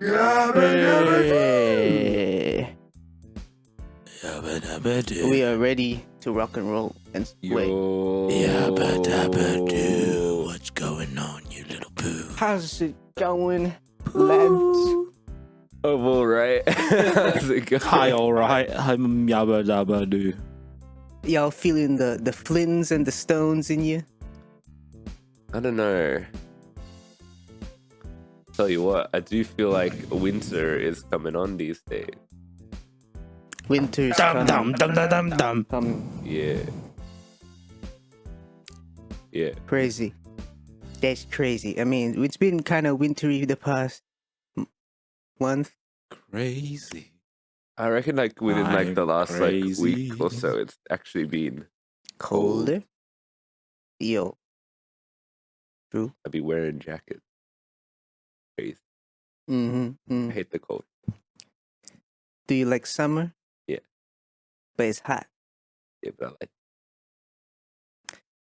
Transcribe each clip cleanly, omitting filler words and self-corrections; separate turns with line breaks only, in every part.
Hey. We are ready to rock and roll and sway.
What's going on, you little poo?
How's it going, lads?
Oh, all right. How's it going?
Hi, all right. I'm Yabba Dabba Doo.
Y'all feeling the flins and the stones in you?
I don't know. Tell you what, I do feel like winter is coming on these days.
Winter's
Dum
coming.
dum dum dum dum dum.
Yeah.
Crazy. That's crazy. I mean, it's been kind of wintry the past month.
Crazy.
I reckon like within like the
I'm
last like
crazy.
week or so, it's actually been
Colder. Yo. True.
I'd be wearing jackets. Crazy.
Mm-hmm.
I hate the cold.
Do you like summer?
Yeah.
But it's hot.
Yeah, but I like.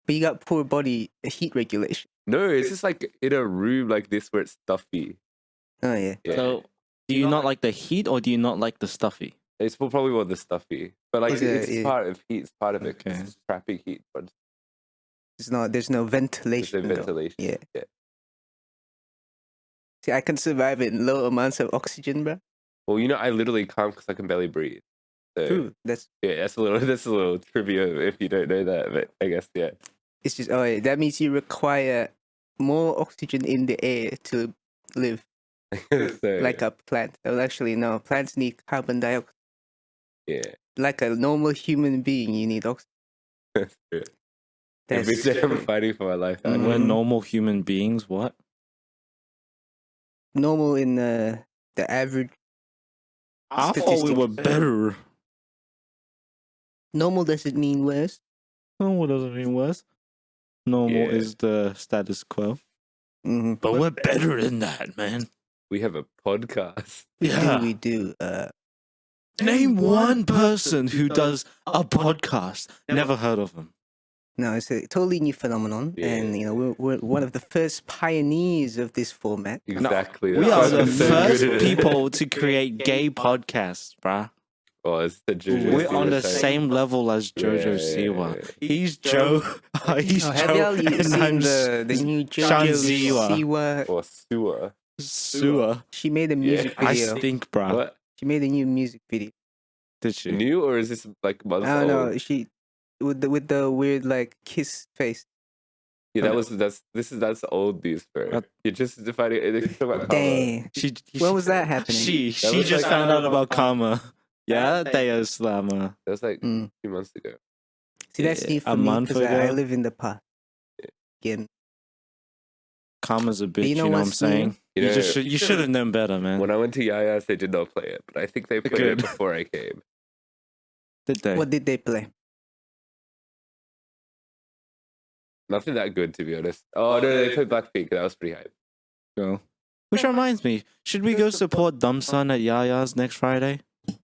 But you got poor body heat regulation.
No, it's just like in a room like this where it's stuffy.
Oh, yeah.
Yeah.
So, do you not like the heat or do you not like the stuffy?
It's probably more the stuffy, but like it's part of heat. It's part of it. 'Cause
Okay.
It's just trapping heat, but
There's no
there's
ventilation.
no
though.
ventilation.
Yeah. See, I can survive in low amounts of oxygen, bro.
Well, you know, I literally can't because I can barely breathe. So,
True. That's
yeah, that's a little trivia if you don't know that. But I guess yeah.
it's just yeah, that means you require more oxygen in the air to live,
So,
like a plant. Well, actually, no. Plants need carbon dioxide.
yeah.
Like a normal human being, you need oxygen.
That's true.
That's
Every day I'm fighting for my life.
When
Mhm.
we're normal human beings, what?
normal in the average.
I thought we were
Statistics.
better.
Normal doesn't mean worse.
Oh, what does it mean worse? Normal
Yeah.
is the status quo.
Mm-hmm.
But we're better than that, man.
We have a podcast.
We do.
Name one person who does a podcast. Never heard of them.
No, it's a totally new phenomenon, and you know we're one of the first pioneers of this format.
Exactly.
We
that's
are
why
the
I'm so
first
good at it.
people to create gay podcasts, bruh.
Oh, it's the JoJo
We're on the
Siwa type.
same level as JoJo Siwa.
Yeah.
He's Joe. He's
Oh, have
Joe.
y'all
And
seen
I'm
the new
Shan
JoJo
Siwa.
Siwa?
Or Sewer.
Sewer.
She made a music
I
video.
stink, bruh.
What?
She made a new music video.
Did she?
New or is this like months
I don't
old?
know. She with the weird like kiss face.
Yeah, that's old news, bro. You're just defining it. About karma.
Dang. When was that happening?
She
was
just
like-
found out about karma. Yeah, Deo Slammer.
That was like
Mm.
2 months ago.
See, that's
Yeah,
new
a
for me
month
because I
ago?
live in the past. Again,
Karma's a bitch,
you know
you know what I'm
what's new?
saying?
You
You
know,
just you should have known better, man.
when I went to Yaya's, they did not play it, but I think they played it
Good.
before I came.
Did they?
what did they play?
Nothing that good, to be honest. Oh no, they played Blackpink. That was pretty hype.
Go. Which reminds me, should we go support Dumb Son at Yaya's next Friday?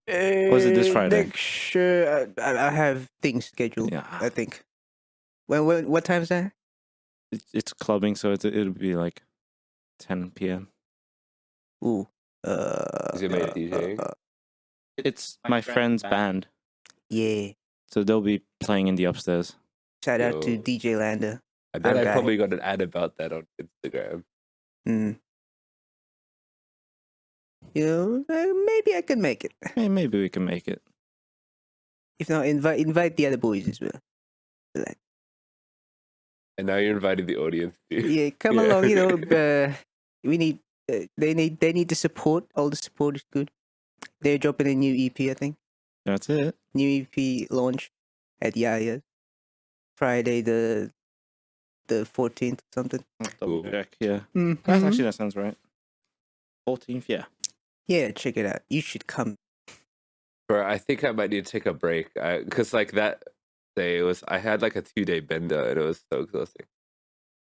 Or is it this Friday?
Next, I have things scheduled.
Yeah.
I think. When what time's that?
It's clubbing, so it'll be like 10 p.m.
Ooh.
Is your mate DJing?
It's my friend's band,
Yeah.
so they'll be playing in the upstairs.
Shout out to
Yo.
DJ Lander.
I bet
Okay.
I probably got an ad about that on Instagram.
Mm. You know, maybe I can make it.
Hey, maybe we can make it.
If not, invite the other boys as well. Like,
And now you're inviting the audience too.
yeah, come
Yeah.
along. You know, we need. They need the support. All the support is good. They're dropping a new EP, I think.
That's it.
New EP launch at Yaya's Friday the 14th or something.
Cool.
Check, yeah.
Mhm.
That sounds right. 14th, yeah.
Yeah, check it out. You should come.
Bro, I think I might need to take a break. Because like that day I had like a 2-day bender and it was so exhausting.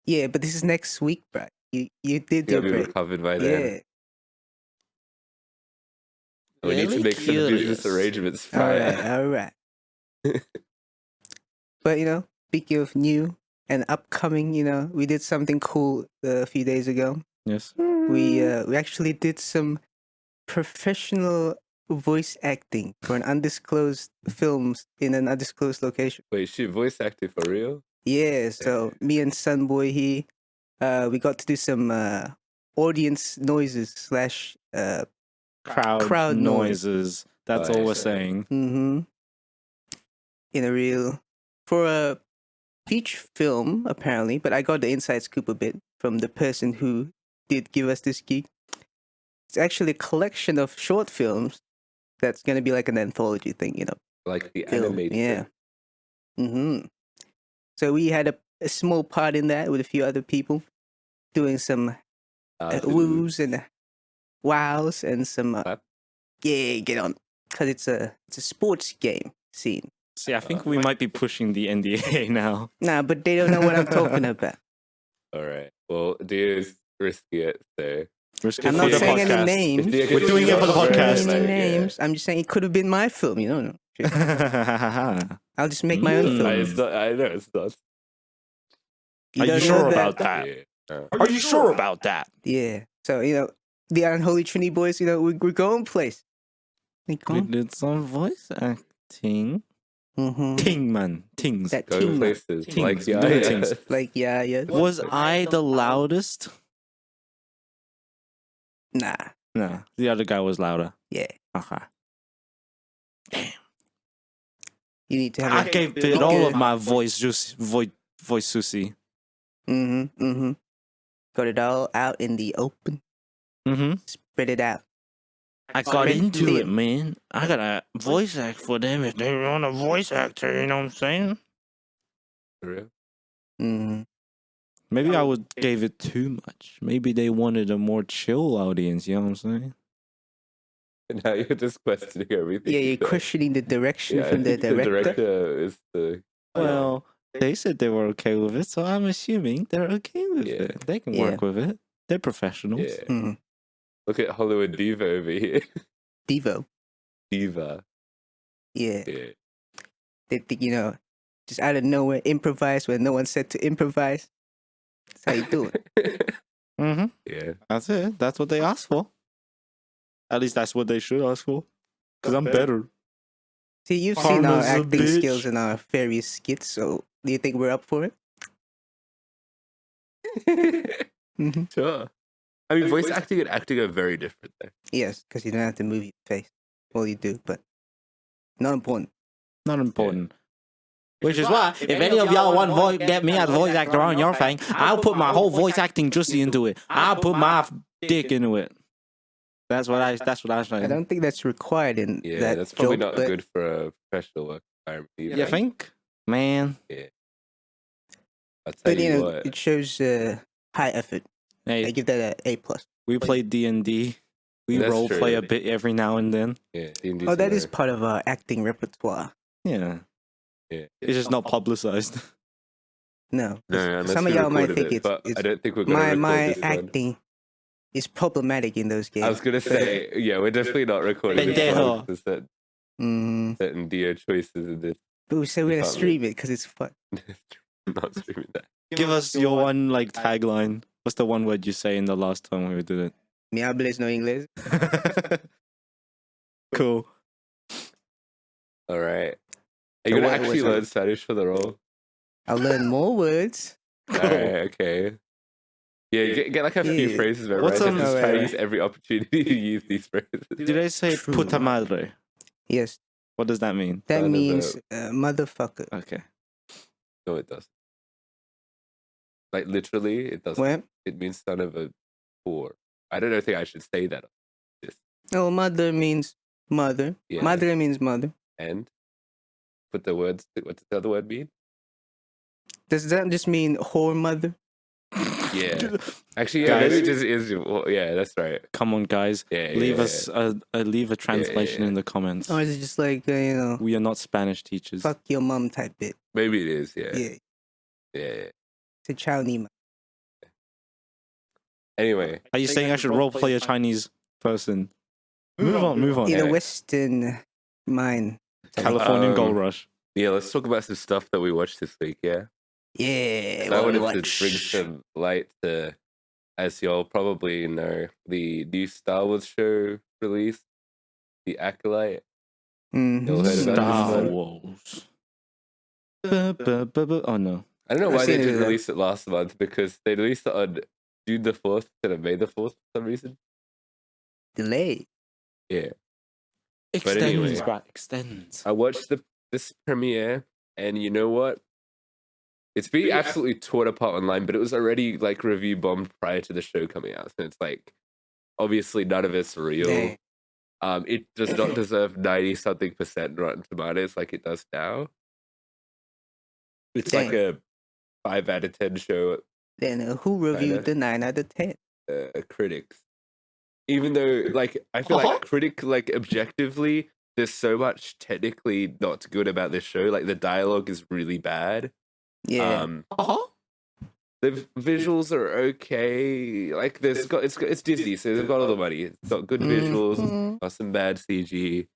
Yeah, but this is next week, bro. You did
You
your
gotta be
break.
recovered by then.
Yeah.
We need to
Really
make some business
curious.
arrangements
All
prior.
right, all right. But you know, speaking of new and upcoming, you know, we did something cool a few days ago.
Yes.
we actually did some professional voice acting for an undisclosed films in an undisclosed location.
Wait, she voice acted for real?
Yeah, so me and Sunboy here, we got to do some audience noises slash
Crowd
noise.
noises. That's
Oh,
all
yeah.
we're saying.
In a real for a feature film apparently, but I got the inside scoop a bit from the person who did give us this gig. It's actually a collection of short films that's gonna be like an anthology thing, you know.
Like the
Film,
animated.
yeah. So we had a small part in that with a few other people, doing some woos and wows and some
Clap.
yeah, get on, because it's a sports game scene.
See, I think we might be pushing the NDA now.
Nah, but they don't know what I'm talking about.
All right. Well, Dio's risky it, so.
Risk
I'm
it
not
for the
saying any
podcast.
names.
We're doing it for the
I'm not
podcast.
saying any names. I'm just saying it could have been my film. You don't know. I'll just make my own
Mm.
film.
It's not, I know it's not.
Are you
don't
sure
know
about that?
Yeah.
Are you sure about that?
Yeah. So the Unholy Trinity boys. We're going place.
We did some voice acting.
Mm-hmm.
Ting, man. Tings.
That
Go
team,
places.
Things.
Like, yeah,
Doing
yeah.
things.
like yeah.
Was I the loudest?
Nah.
No, the other guy was louder.
Yeah.
Okay.
You need to have.
I gave it all of my voice Susie.
Mm-hmm. Got it all out in the open.
Mm-hmm.
Spread it out.
I got
Red
into
thin.
it, man. I got a voice act for them if they want a voice actor, you know what I'm saying?
For real?
Mm-hmm.
Maybe I would gave it too much. Maybe they wanted a more chill audience, you know what I'm saying?
And now you're just questioning everything.
Yeah, you're questioning the direction
Yeah,
from the
the
director.
director is the.
Well, they said they were okay with it, so I'm assuming they're okay with
Yeah.
it. They can
Yeah.
work with it. They're professionals.
Yeah.
Mm-hmm.
Look at Hollywood Diva over here.
Devo.
Diva.
Yeah.
Yeah.
They think, just out of nowhere, improvise when no one said to improvise. That's how you do it.
Mm-hmm.
Yeah.
That's it. That's what they asked for. At least that's what they should ask for. Because I'm better.
See, you've seen our
Karma's a
acting
bitch.
skills in our various skits, so do you think we're up for it? Mm-hmm.
Sure. I mean, voice acting and acting are very different, though.
Yes, because you don't have to move your face. Well, you do, but not important.
Not important. Which is why, if any of y'all want get me as voice actor on your thing, I'll put my whole voice acting juicy into it. I'll put my dick into it. That's what I
I
saying.
don't think that's required in
Yeah,
that
that's probably
joke,
not
but
good for a professional work environment either.
You think? Man.
I'll tell
But
you what.
it shows high effort. I
Hey,
give that a A+.
we play D&D. We
That's
role play a
true.
bit every now and then.
Yeah, D&D
Oh, that is
scenario.
part of our acting repertoire.
Yeah.
Yeah.
It's just not publicized.
No,
No, unless
some of
we
y'all might
recorded
think
it, but
it's
I don't think we're going to record
my
this one.
acting is problematic in those games.
I was going to say, yeah, we're definitely not recording this
Pendejo.
one. There's certain,
Mm-hmm.
certain Dio choices in this.
But we say we're gonna
Department.
stream it because it's fun.
I'm not streaming that.
Give us your one tagline. What's the one word you say in the last time we did
Me hables no inglés.
it? Cool.
All right. Are
So
you going to
what
actually
was it?
learn Spanish for the role?
I'll learn more words.
All right, okay. Yeah, get like a few
Yeah.
phrases
What's
memorized and
some-
just try to
Alright.
use every opportunity to use these phrases.
Did I say
True.
puta madre?
Yes,
What does that mean?
that
Son of
means motherfucker.
Okay.
No, it doesn't. Like literally, it doesn't.
What?
It means son of a whore. I don't think I should say that.
No, mother means mother.
Yeah.
Madre means mother.
And put the words. What does the other word mean?
Does that just mean whore mother?
Yeah. Actually, yeah,
Guys.
maybe it just is. Well, yeah, that's right.
Come on, guys.
Yeah,
Leave
yeah,
us leave a translation in the comments.
Or is it just like,
We are not Spanish teachers.
fuck your mom type bit?
Maybe it is. Yeah.
Yeah.
Yeah.
It's a chow nima.
Anyway,
Are you saying I should role play a Chinese person? Move on.
In a
Okay.
Western mind.
Californian
Um,
Gold Rush.
yeah, let's talk about some stuff that we watched this week. Yeah.
Yeah.
So I
what we
wanted to
watch.
bring some light to as you'll probably know, the new Star Wars show released, The Acolyte. Y'all heard about this
Star
one?
Wars. Oh no.
I don't know
I've
why they
seen it,
didn't
yeah.
release it last month, because they released it on June the 4th instead of May the 4th for some reason.
Delay.
Yeah.
Extends,
anyway.
right? Extends.
I watched this premiere, and you know what? It's being absolutely torn apart online, but it was already like review bombed prior to the show coming out. So it's like, obviously none of it's real.
Dang.
It does not deserve 90-something% Rotten Tomatoes like it does now. It's like
Dang.
a 5 out of 10 show.
Then who reviewed the 9 out of 10?
Critics. Even though, like, I feel like objectively, there's so much technically not good about this show. Like, the dialogue is really bad.
Yeah.
The visuals are okay. Like, it's Disney, so they've got all the money. It's got good visuals, got some bad CG.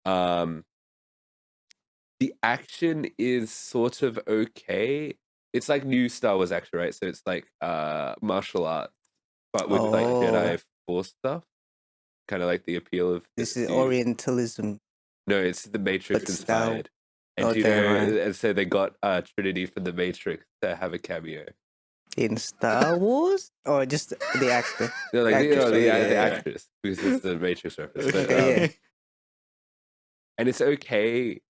The action is sort of okay. It's like new Star Wars action, right? So it's like martial arts, but with like Jedi Force stuff. Kind of like the appeal of
This is Orientalism.
No, it's the Matrix
But Star-
inspired. And you
Okay,
know,
right.
and so they got Trinity from the Matrix to have a cameo.
In Star Wars? Or just the actor?
No, like
Actress,
the
yeah.
actress, because it's the Matrix reference. But,
Okay, yeah.
And it's okay.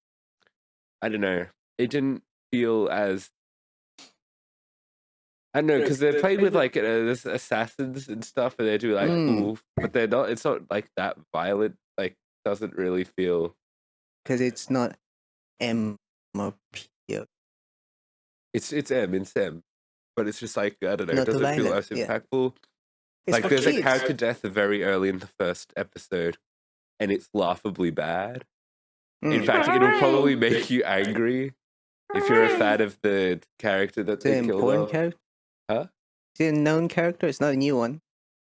I don't know. It didn't feel as I don't know, because they're playing with like this assassins and stuff, and they do like cool, but they're not. It's not like that violent. Like, doesn't really feel.
Because it's not M or P.
It's M, but it's just like, I don't know. It
Not
doesn't feel
violent,
as
yeah.
impactful.
It's
Like,
for
there's a
kids.
character death very early in the first episode, and it's laughably bad. In fact, it'll probably make you angry if you're a fan of the character that
It's
they
an
killed
important
off.
character.
Huh?
Is it a known character? It's not a new one.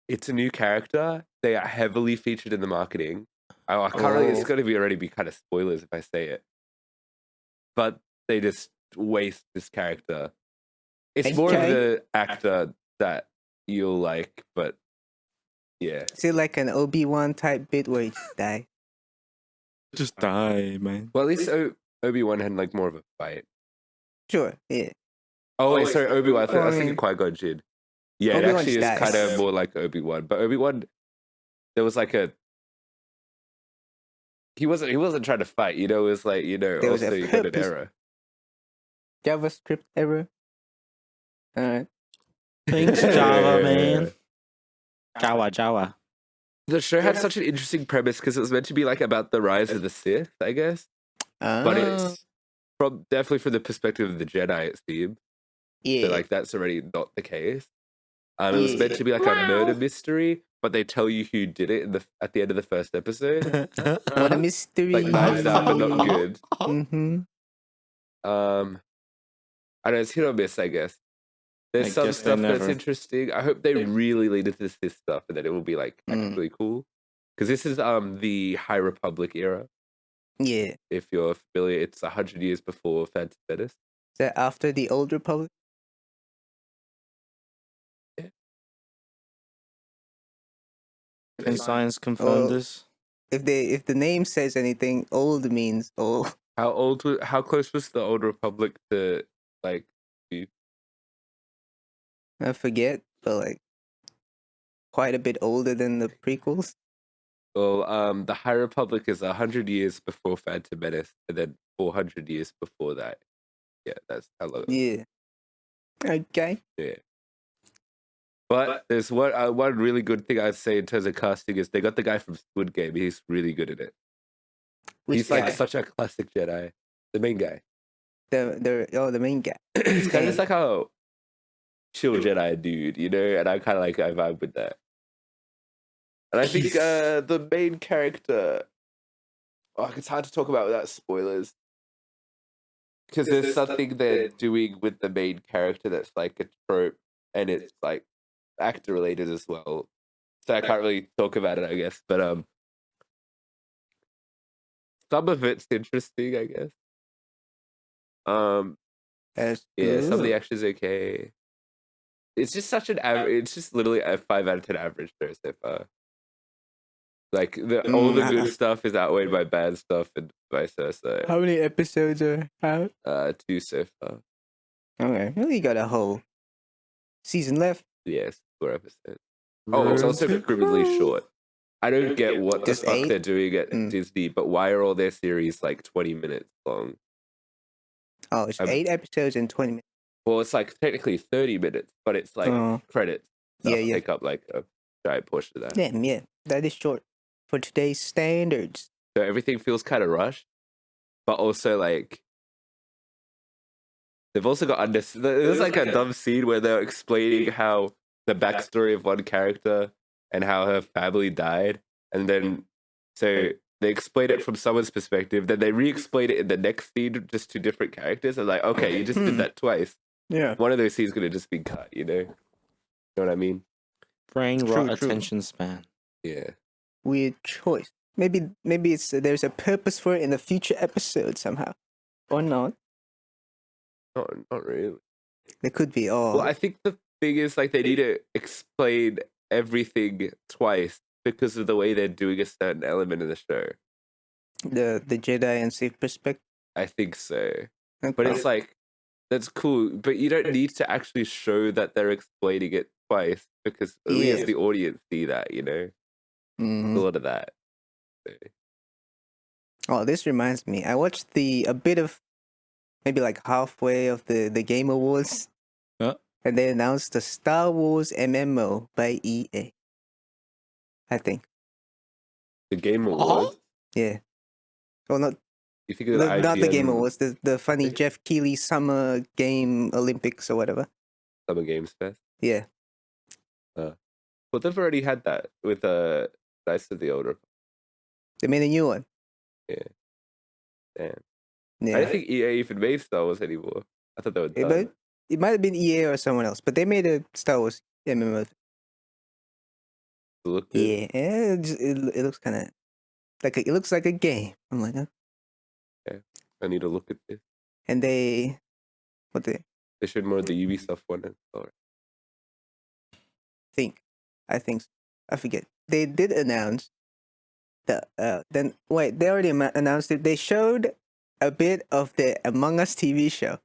It's a new character. They are heavily featured in the marketing. I can't really. It's going to be already be kind of spoilers if I say it, but they just waste this character. It's more of the actor that you'll like, but yeah.
Is it like an Obi-Wan type bit where he just die?
Just die, man.
Well, at least Obi-Wan had like more of a fight.
Sure, yeah.
Oh wait, sorry, Obi-Wan. I was thinking
mean,
Qui-Gon Jinn. Yeah,
Obi-Wan
it actually is
dies.
kind of more like Obi-Wan, but Obi-Wan, there was like a. He wasn't trying to fight, you know. It was like, you know,
There was
also
a
you got an
purpose.
error.
JavaScript error. Alright.
Thanks, Java, man. Jawa.
The show had such an interesting premise because it was meant to be like about the rise of the Sith, I guess, but it's definitely from the perspective of the Jedi. It seemed,
yeah.
so like that's already not the case. It was meant to be like a murder mystery, but they tell you who did it at the end of the first episode.
What a mystery.
Like knives out, but not good.
Mm-hmm.
I don't know, it's hit or miss, I guess. There's
I
some
guess they
stuff that's
never-
interesting. I hope they really lean into this stuff and that it will be like actually cool. Because this is the High Republic era.
Yeah. Is
If you're familiar, it's 100 years before Phantom Menace.
that after the Old Republic?
Can science confirm this?
If the name says anything, old means old.
How close was the Old Republic to like you?
I forget, but like quite a bit older than the prequels.
Well, the High Republic is 100 years before Phantom Menace, and then 400 years before that. Yeah, that's how long.
Yeah. Okay.
Yeah. But there's one really good thing I'd say in terms of casting is they got the guy from Squid Game. He's really good at it.
Which
He's
guy?
like such a classic Jedi. The main guy.
the main guy.
He's kind of just like a chill Jedi dude, you know? And I vibe with that. And I think the main character... Oh, it's hard to talk about without spoilers. Because there's something they're doing with the main character that's like a trope. And it's like actor related as well. So I can't really talk about it, I guess. But some of it's interesting, I guess.
That's
Yeah, some of the
good.
action's okay. it's just such an average. It's just literally a 5 out of 10 average show so far. Like all the good stuff is outweighed by bad stuff, and vice versa.
How many episodes are out?
2 so far.
Okay, well, you got a whole season left.
Yes, 4 episodes. Oh, it's also criminally short. I don't get what the
Just
fuck
8?
they're doing at Disney, but why are all their series like 20 minutes long?
Oh, it's 8 episodes and 20 minutes.
Well, it's like technically 30 minutes, but it's like credits.
Yeah, yeah.
Take up like a giant portion of that.
Damn, yeah, that is short for today's standards.
So everything feels kind of rushed, but also like they've also got there's like a dumb scene where they're explaining how the backstory of one character and how her family died, and then so they explain it from someone's perspective, then they re-explain it in the next scene just to different characters. And like, okay, you just did that twice.
Yeah,
One of those scenes gonna just be cut, you know? You know what I mean?
Brain
True,
rot,
true.
attention span.
Yeah.
weird choice. Maybe it's there's a purpose for it in a future episode somehow, or not.
Not really.
There could be.
Well, I think the thing is like they need to explain everything twice because of the way they're doing a certain element in the show.
the Jedi and Sith perspective.
I think so.
Okay.
But it's like that's cool, but you don't need to actually show that they're explaining it twice because we as the audience see that, you know? A lot of that.
Oh, this reminds me. I watched a bit of maybe like halfway of the Game Awards. And they announced the Star Wars MMO by EA. I think.
The Game Awards?
Yeah. Well, not
You think of the
not the Game
IGN
Awards. The funny Jeff Keighley Summer Game Olympics or whatever.
Summer Games Fest?
Yeah.
Well, they've already had that with Knights of the Old Republic.
They made a new one.
Yeah. Damn.
Yeah.
I don't think EA even made Star Wars anymore. I thought they were done.
It might have been EA or someone else, but they made a Star Wars MMO.
Look good.
Yeah, it looks kind of like it looks like a game. I'm like, huh?
Okay. I need to look at this.
And they
showed more of the Ubisoft one. And all right.
I think so. I forget. They did announce they already announced it. They showed a bit of the Among Us TV show.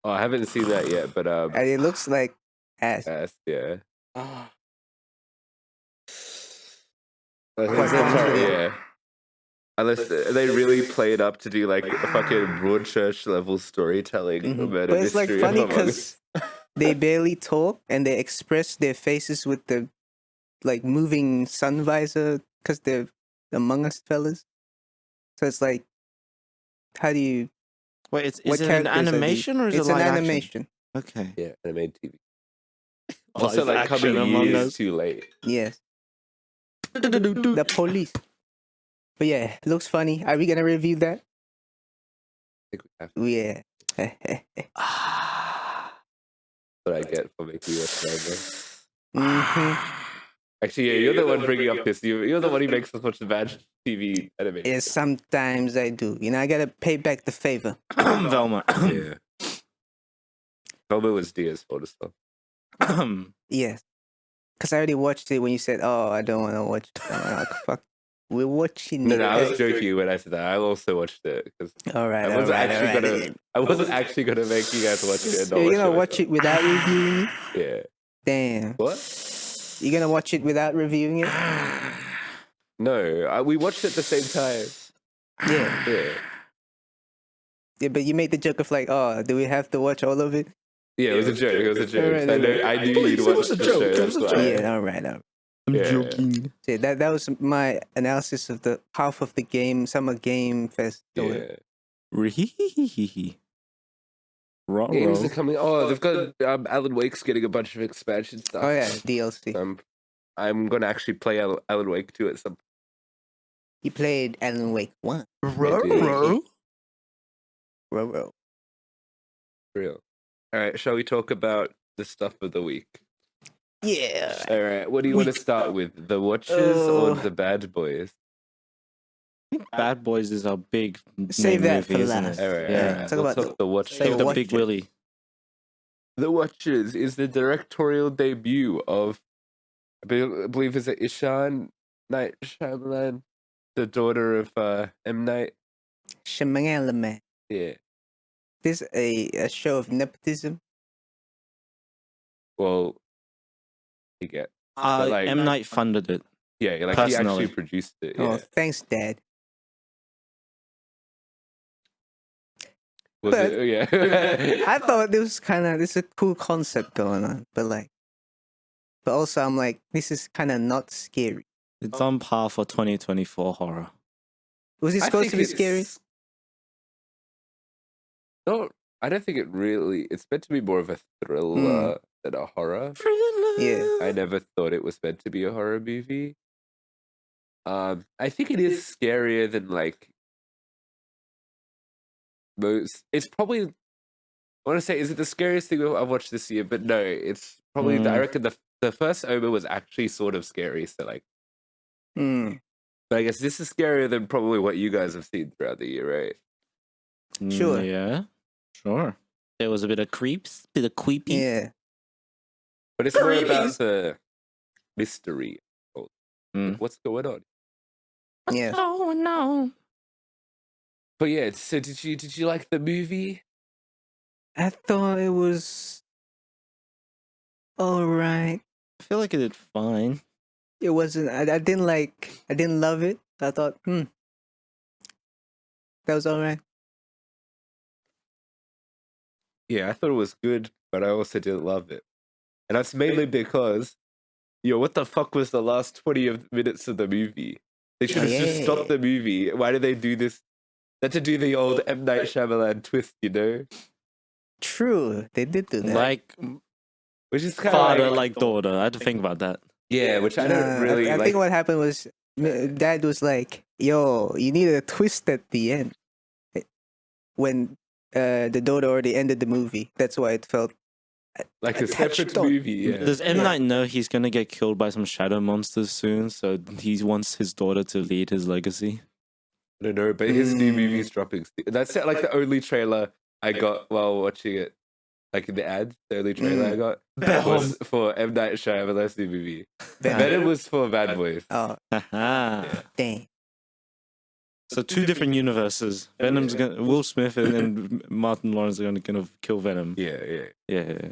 Oh, I haven't seen that yet, but
And it looks like ass.
yeah.
Sorry,
yeah. Unless they really play it up to do like a fucking Broadchurch level storytelling about
But
a
it's like
mystery
funny
of Among Us.
because they barely talk and they express their faces with the like moving sun visor because they're Among Us fellas. So it's like, how do you?
Wait, is
what
it an
characters are these?
animation or is
It's
it
an
live
animation.
action? Okay.
Yeah, animated TV.
Live
Also, like
action
coming
Among
years
Us.
too late.
Yes. The police. But yeah, it looks funny. Are we gonna review that?
I think we have to.
Yeah.
What I get for making you watch that.
Mm-hmm.
Actually, yeah, you're the one bringing up this. You're the one who makes us watch the bad TV animation.
Yes, sometimes I do. You know, I gotta pay back the favor.
Velma.
Yeah. Velma was Dia's fault as well.
Yes. Because I already watched it when you said, "Oh, I don't want to watch it." I'm like, fuck, we're watching it.
No, I was joking when I said that. I also watched it because
All right,
I wasn't actually gonna make you guys watch it.
So you're gonna watch it without reviewing it?
Yeah.
Damn.
What?
You're gonna watch it without reviewing it?
No, we watched it at the same time.
Yeah.
Yeah.
Yeah, but you made the joke of like, "Oh, do we have to watch all of it?"
Yeah, it was a joke. It was a joke.
Alright,
I knew you'd watch the show. That's why.
Yeah, all right.
I'm
Yeah.
joking.
So that was my analysis of the half of the game, Summer Game Fest.
Yeah.
Ruh-roh.
Games are coming. Oh, they've got Alan Wake's getting a bunch of expansion stuff.
Oh yeah, DLC.
I'm gonna actually play Alan Wake 2 at some.
You played Alan Wake 1.
Ruh-roh.
Row.
Real. All right, shall we talk about the stuff of the week?
Yeah.
All right, what do you want to start with? The Watchers or the Bad Boys?
Bad Boys is a big
Save
main
that
movie,
for
isn't
last.
it?
All right,
Yeah.
all right.
Talk
We'll
about
talk the Watchers.
Save the
Watcher.
Big Willie.
The Watchers is the directorial debut of, I believe, is it Ishan Night Shyamalan, the daughter of M Night.
Shyamalan.
Yeah.
This a show of nepotism.
Well, you get. But, like,
M Night funded it.
Yeah, like he
Personally.
actually produced it.
Oh,
Yeah.
thanks, Dad.
Was
But-
it? Yeah.
I thought this is a cool concept going on, but also I'm like, this is kind of not scary.
It's on par for 2024 horror.
Was it
I
supposed to
think
be scary?
it's- No, I don't think it really. It's meant to be more of a thriller than a horror.
Yeah.
I never thought it was meant to be a horror movie. I think it is scarier than like most. It's probably. I want to say, is it the scariest thing I've watched this year? But no, it's probably. I reckon the first Omen was actually sort of scary. So like,
Mm.
but I guess this is scarier than probably what you guys have seen throughout the year, right?
Sure.
Yeah. Sure. There was a bit of creeps, bit of creepy.
Yeah.
But it's more about the mystery.
Mm.
What's going on?
Yeah.
Oh no.
But yeah, so did you like the movie?
I thought it was all right.
I feel like it did fine.
It wasn't. I didn't love it. I thought, that was all right.
Yeah, I thought it was good, but I also didn't love it. And that's mainly because, what the fuck was the last 20 minutes of the movie? They should have just
Yeah.
stopped the movie. Why did they do this? They had to do the old M. Night Shyamalan twist,
True, they did do that.
Like
Which is kind
father,
of
like daughter. I had to think about that.
yeah, which I don't really
I
like.
think what happened was Dad was like, "Yo, you need a twist at the end." When the daughter already ended the movie, that's why it felt
Like a
attached
separate
on.
movie, yeah.
Does M. Night know he's gonna get killed by some shadow monsters soon? So he wants his daughter to lead his legacy.
I don't know, but his new movie's dropping. That's like the only trailer I got while watching it. Like in the ads, the only trailer I got was for M. Night Shyamalan's new movie. Venom was for Bad Boys.
oh
Haha.
dang.
So two different universes. Venom's gonna Will Smith and Martin Lawrence are gonna kill Venom.
Yeah.
Yeah.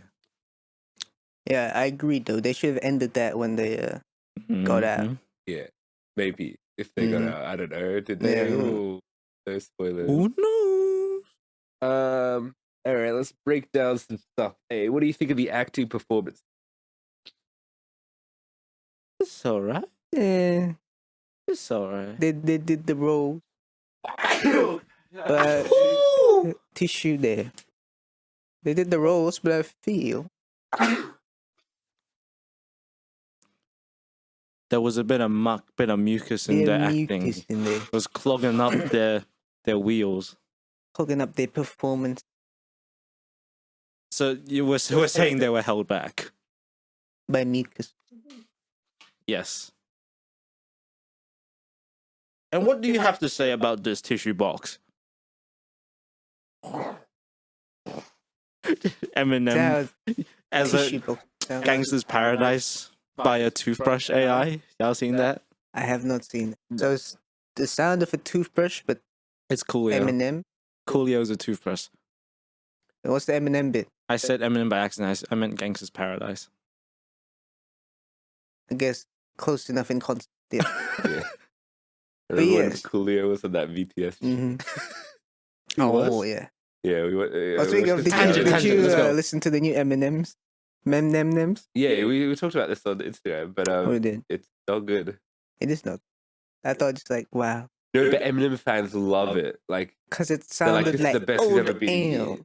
Yeah, I agree though. They should have ended that when they got out.
Mhm.
Yeah, maybe if they got out, I don't know. Did they?
Yeah.
Ooh, no spoilers.
Who knows?
All right, let's break down some stuff. Hey, what do you think of the acting performance?
It's alright.
Yeah,
It's alright.
they did the role, but tissue there. They did the roles, but I feel
There was a bit of muck, bit of mucus in their acting.
mucus in there,
It was clogging up their wheels.
clogging up their performance
So you were saying they were held back.
by mucus.
Yes. And what do you have to say about this tissue box? Eminem as
Tissue
a
box sounds.
Gangster's Paradise by a toothbrush AI. Y'all seen that?
I have not seen it. So it's the sound of a toothbrush, but
It's Coolio.
Eminem.
Coolio's a toothbrush.
What's the Eminem bit?
I said Eminem by accident. I meant Gangster's Paradise.
I guess close enough in concept. Yeah.
Yeah.
But
Remember when
yes.
Coolio was on that BTS?
hmm
He was?
Oh yeah.
Yeah, we went.
Oh, speaking of, did
Tangent,
you
let's go.
listen to the new Eminems? Memnems?
Yeah, we talked about this on Instagram, but
Oh, we did.
it's so good.
It is not. I thought it's like wow,
No, but Eminem fans love it. Like,
because it
they're like,
sounded
this
like
is the best he's
old
ever been. in
ale.
years.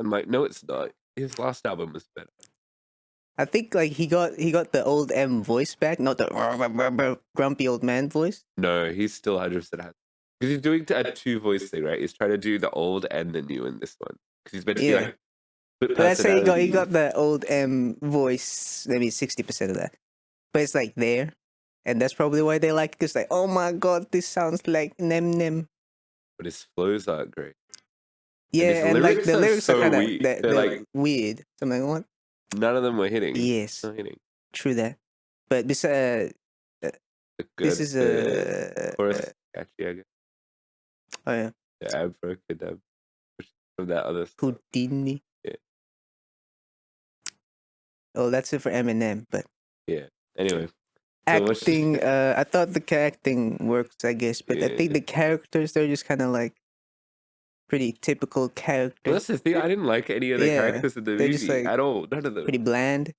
I'm like, no, it's not. His last album was better.
I think like he got the old M voice back, not the grumpy old man voice.
No, he's still 100% has. Because he's doing a two-voice thing, right? He's trying to do the old and the new in this one. Because he's meant to be
Yeah.
like. split
But I'd say he
personality.
got the old M voice, maybe 60% of that. But it's like there. And that's probably why they like it. Because like, oh my god, this sounds like Nem Nem.
But his flows aren't great.
Yeah, and like the lyrics are
so
kind of
weak.
they're
like
weird. So I'm like, what?
none of them were hitting.
Yes,
Not hitting.
true that. But besides, this is
the chorus catchy, I guess.
oh yeah,
The abracadabra from that other song.
Houdini.
Yeah.
Oh, that's it for Eminem. But
Yeah. Anyway. So
acting, I thought the acting works, I guess, but I think
Yeah.
the characters they're just kind of like pretty typical characters.
Well, that's the thing. I didn't like any of the
Yeah,
characters in the
they're
movie
just, like,
at all. None of them.
pretty bland.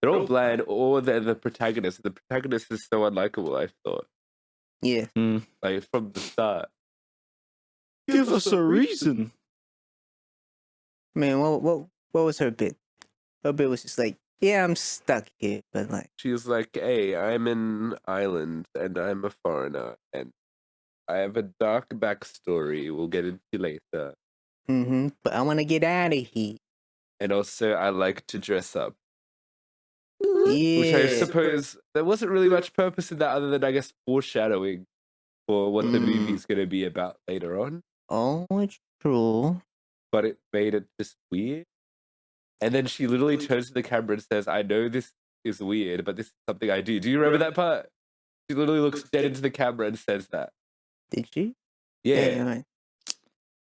They're all bland, or they're the protagonist. The protagonist is so unlikable, I thought.
Yeah,
Like, from the start.
Give us a reason.
man. What was her bit? Her bit was just like, yeah, I'm stuck here, but like,
She was like, hey, I'm an island, and I'm a foreigner, and I have a dark backstory we'll get into later.
but I want to get out of here.
And also, I like to dress up.
Yeah,
Which I suppose there wasn't really much purpose in that other than, I guess, foreshadowing for what the movie's going to be about later on.
Oh, it's true.
But it made it just weird. And then she literally turns to the camera and says, I know this is weird, but this is something I do. Do you remember that part? She literally looks dead into the camera and says that.
Did she?
Yeah.
Right.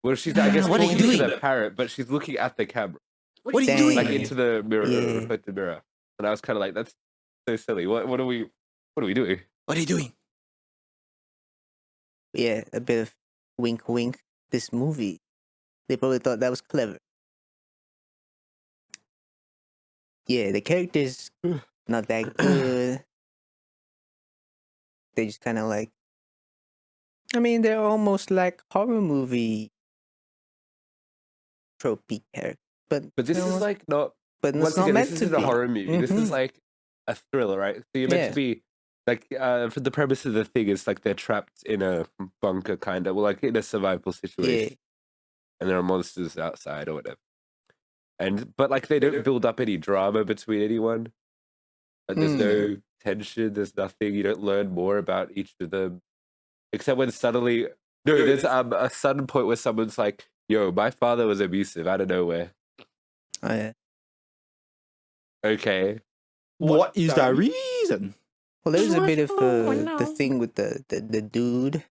Well, she's, I guess,
What are you
talking to
doing?
the parrot, but she's looking at the camera.
What are you
Dang.
doing?
Like into the mirror,
Yeah.
reflective mirror. And I was kind of like, that's so silly. What are we doing?
What are you doing?
Yeah, a bit of wink, wink. This movie, they probably thought that was clever. Yeah, the characters not that good. They just kind of like. I mean, they're almost like horror movie tropey characters, but
But this
you know
is
what?
like not.
But
Once
it's not
again,
meant
this
to
isn't a
be.
horror movie. This is
Mhm.
like a thriller, right? So you're meant
Yeah.
to be like, for the premise of the thing is like they're trapped in a bunker, kind of, well, like in a survival situation, and there are monsters outside or whatever. But like they don't build up any drama between anyone. Like, there's no tension. There's nothing. You don't learn more about each of them, except when suddenly there's a sudden point where someone's like, "Yo, my father was abusive," out of nowhere.
Oh yeah.
Okay.
What is the reason?
Well, there's a bit of the thing with the dude.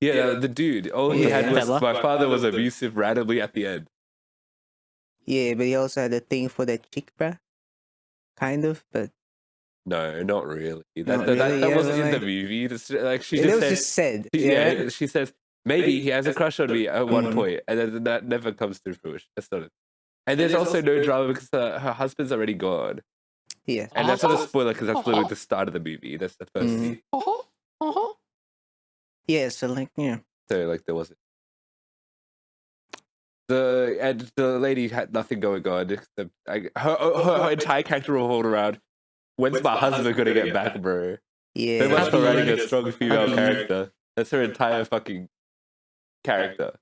Yeah, the dude. All he
Yeah.
had was
Fella.
my father was abusive randomly at the end.
Yeah, but he also had a thing for that chick, bruh. Kind of, but
No, not really.
Not
That
really, yeah,
wasn't in the
like-
movie. Like she
it
just
was
said,
just said.
yeah, she says maybe he has a crush on me at one
Mhm.
point, and then that never comes to fruition. That's not it. And there's also no drama because her husband's already gone,
Yeah.
and that's not a spoiler because that's literally the start of the movie. That's the first
Mhm.
scene.
Yeah, so like, yeah.
So like there wasn't. The lady had nothing going on except her entire character revolved around. When's my husband gonna get back, bro?
Yeah.
So much for
Happy.
writing a strong female
Happy.
character. That's her entire fucking character.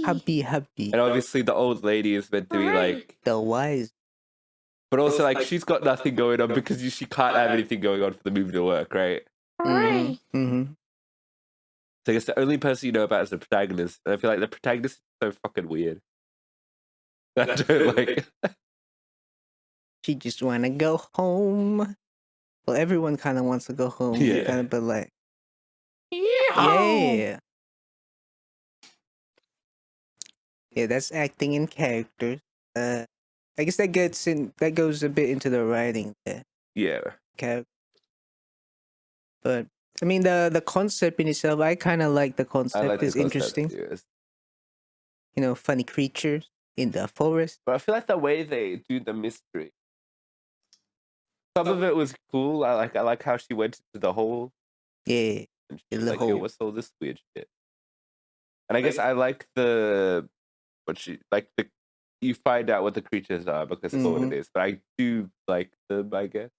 Happy.
And obviously the old lady is meant to be like,
The wise.
but also like she's got nothing going on because she can't have anything going on for the movie to work, right?
Mm-hmm.
So I guess the only person you know about is the protagonist. And I feel like the protagonist is so fucking weird. I don't like.
She just wanna go home. Well, everyone kind of wants to go home.
Yeah.
Kind of, but like, yeah. Yeah, that's acting and characters. I guess that goes a bit into the writing there.
Yeah.
But I mean the concept in itself, I kind of like the
I
concept.
like the
It's
concept
interesting.
too.
You know, funny creatures in the forest.
But I feel like the way they do the mystery. Some of it was cool. I like how she went into the hole.
Yeah.
And she
In
was
the
like, yo,
hole.
what's all this weird shit? And I guess I like you find out what the creatures are because of what it is. But I do like them, I guess.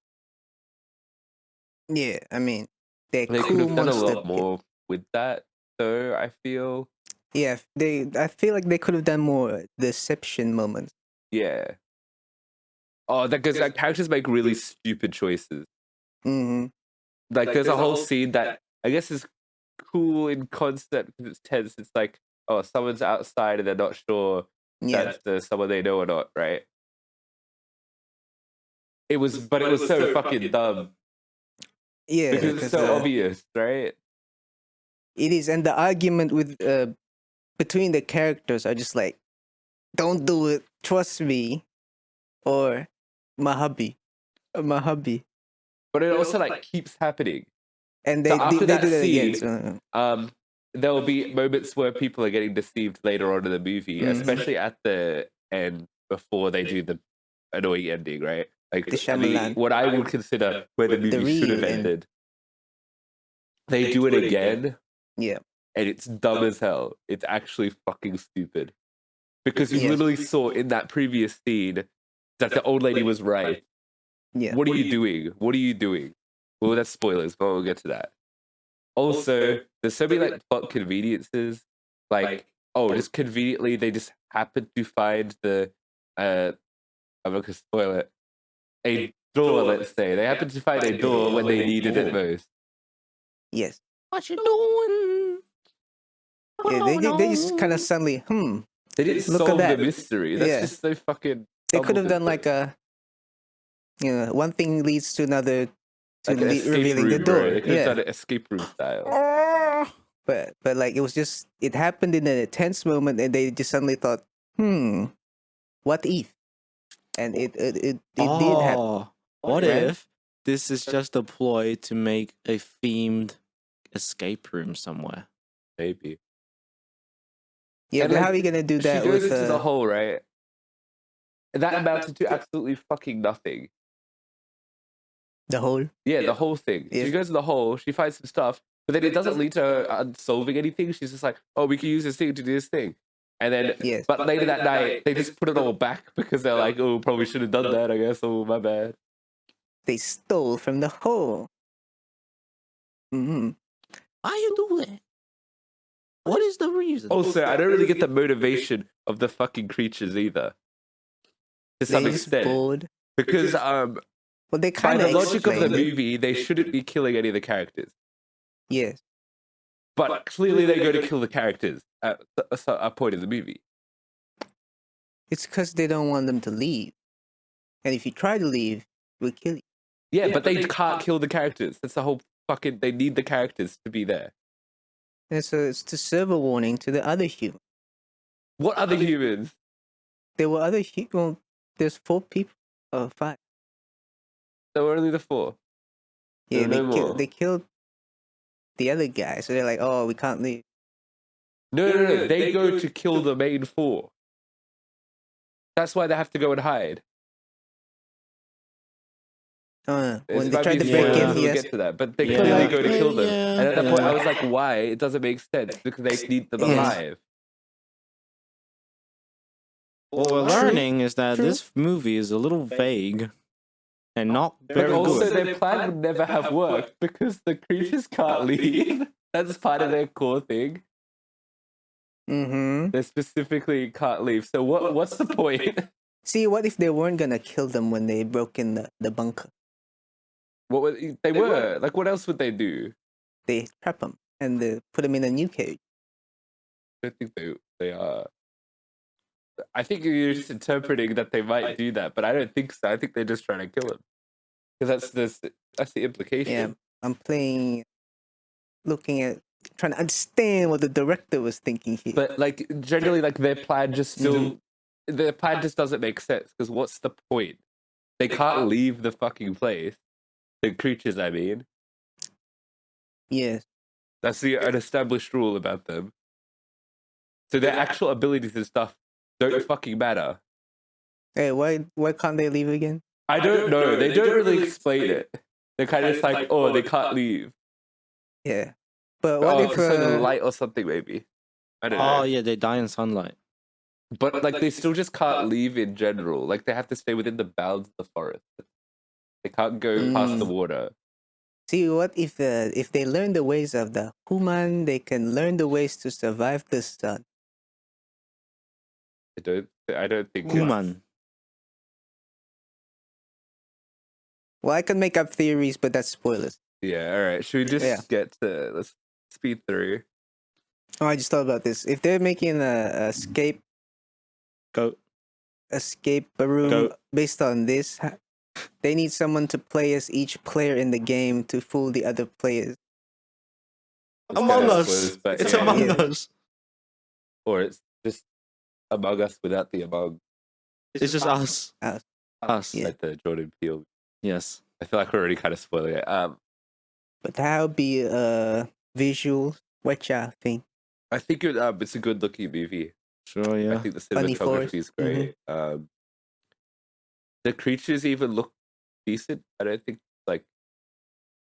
Yeah, I mean, they're
They could
cool
have done a
monster.
lot more with that, though, I feel.
Yeah, I feel like they could have done more deception moments.
Yeah. Oh, because like, characters make really stupid choices.
Mm-hmm.
Like, there's a whole scene that I guess is cool in concept because it's tense. It's like oh, someone's outside and they're not sure
Yeah,
that's someone they know or not, right? It was so fucking dumb
yeah,
because it's so obvious, right?
it is, and the argument with between the characters are just like, "Don't do it, trust me," or "My hubby, my hubby,"
But it also like keeps happening.
and
So after
they
that
do that again.
scene,
So,
there will be moments where people are getting deceived later on in the movie,
Mhm.
especially at the end before they do the annoying ending, right? Like
The Shyamalan.
what I would consider where the movie should have
real end.
ended. They do it again,
Yeah,
and it's dumb as hell. It's actually fucking stupid. Because you
Yes.
literally saw in that previous scene that the old lady was right.
yeah.
What are you doing? What are you doing? Well, that's spoilers, but we'll get to that. Also, there's so many like plot conveniences. Like, oh, just conveniently they just happen to find the I'm not gonna spoil it. A door, let's say. They happen to find a door when they needed it most.
Yes.
What you doing?
Yeah, they just kind of suddenly,
They didn't
Look at
solve the
that.
mystery. That's
Yeah.
just so fucking.
They could have done
Dumbledore.
like one thing leads to another to
Like an escape
revealing
room,
the door.
bro. They could have
Yeah.
done it escape room style.
But like it was just it happened in a tense moment, and they just suddenly thought, what if? And it did happen.
Oh, what
Right?
if this is just a ploy to make a themed escape room somewhere?
Maybe.
Yeah,
And,
but
like,
how are you gonna do that
She goes
with
into the hole, right? That amounted to absolutely fucking nothing.
the hole?
Yeah, the whole thing.
Yeah.
She goes in the hole, she finds some stuff, but then it doesn't lead to her solving anything. She's just like, oh, we can use this thing to do this thing. And then,
Yes.
but later that night, they just put it all back because they're like, oh, probably should have done that, I guess. Oh, my bad.
They stole from the hole.
Why you do that? What is the reason?
Also, I don't really get the motivation of the fucking creatures either. To some
They just
extent.
bored.
Because
Well, they
by
kind
the
of
logic of the
explained it.
movie, they shouldn't be killing any of the characters.
Yes.
But clearly they go to kill the characters at a point in the movie.
It's because they don't want them to leave. And if you try to leave, we'll kill you.
Yeah, but they can't kill the characters. That's the whole fucking... They need the characters to be there.
And so it's to serve a warning to the other humans.
What other humans?
There were other humans. Well, there's 4 people. 5.
There were only the 4.
Yeah,
There were no more.
they killed the other guy. So they're like, oh, we can't leave.
No. They go to kill the main 4. That's why they have to go and hide.
When
It's
they
about
tried to
these
break
spoilers,
in,
we'll
yes.
get to that. But they
Yeah.
clearly go to kill them.
Yeah.
And at that point, I was like, why? It doesn't make sense because they need them
Yes.
alive.
What we're learning is that this movie is a little vague and not
But
very
also,
good.
their plan would never have worked because the creatures can't leave. That's part of their core thing.
Mm-hmm.
They specifically can't leave. So what's the point?
See, what if they weren't gonna kill them when they broke in the bunker?
What were, they were like? What else would they do?
They trap them and they put them in a new cage.
I don't think they are. I think you're just interpreting that they might do that, but I don't think so. I think they're just trying to kill him because that's the implication.
Yeah, I'm looking at, trying to understand what the director was thinking here.
But like generally, like their plan just their plan just doesn't make sense because what's the point? They can't leave the fucking place. The creatures, I mean.
Yes.
That's an established rule about them. So their actual abilities and stuff don't fucking matter.
Hey, why can't they leave again?
I don't know. They don't really explain it. They're kind of just like, oh, they can't leave.
Yeah. But what if
the light or something maybe? I don't know.
Oh yeah, they die in sunlight.
But like they still just can't leave in general. Like they have to stay within the bounds of the forest. They can't go past the water.
see, what if they learn the ways of the human, they can learn the ways to survive the sun.
I don't think
Human.
Well, I can make up theories, but that's spoilers.
Yeah, all right. Should we just get to let's speed through?
Oh, I just thought about this. If they're making a escape
Go.
room
Go.
based on this, they need someone to play as each player in the game to fool the other players.
It's
Among
kinda
Us.
spoilers, but
It's
yeah,
Among
yeah.
Us.
Or it's just Among Us without the Among.
It's just us.
Us.
Us.
Yeah.
Like the Jordan Peele.
Yes.
I feel like we're already kind of spoiling it.
But that would be visual. What y'all think?
I think it's a good looking movie.
Sure.
I
Yeah.
think the
Funny forest.
cinematography is great. The creatures even look decent. I don't think like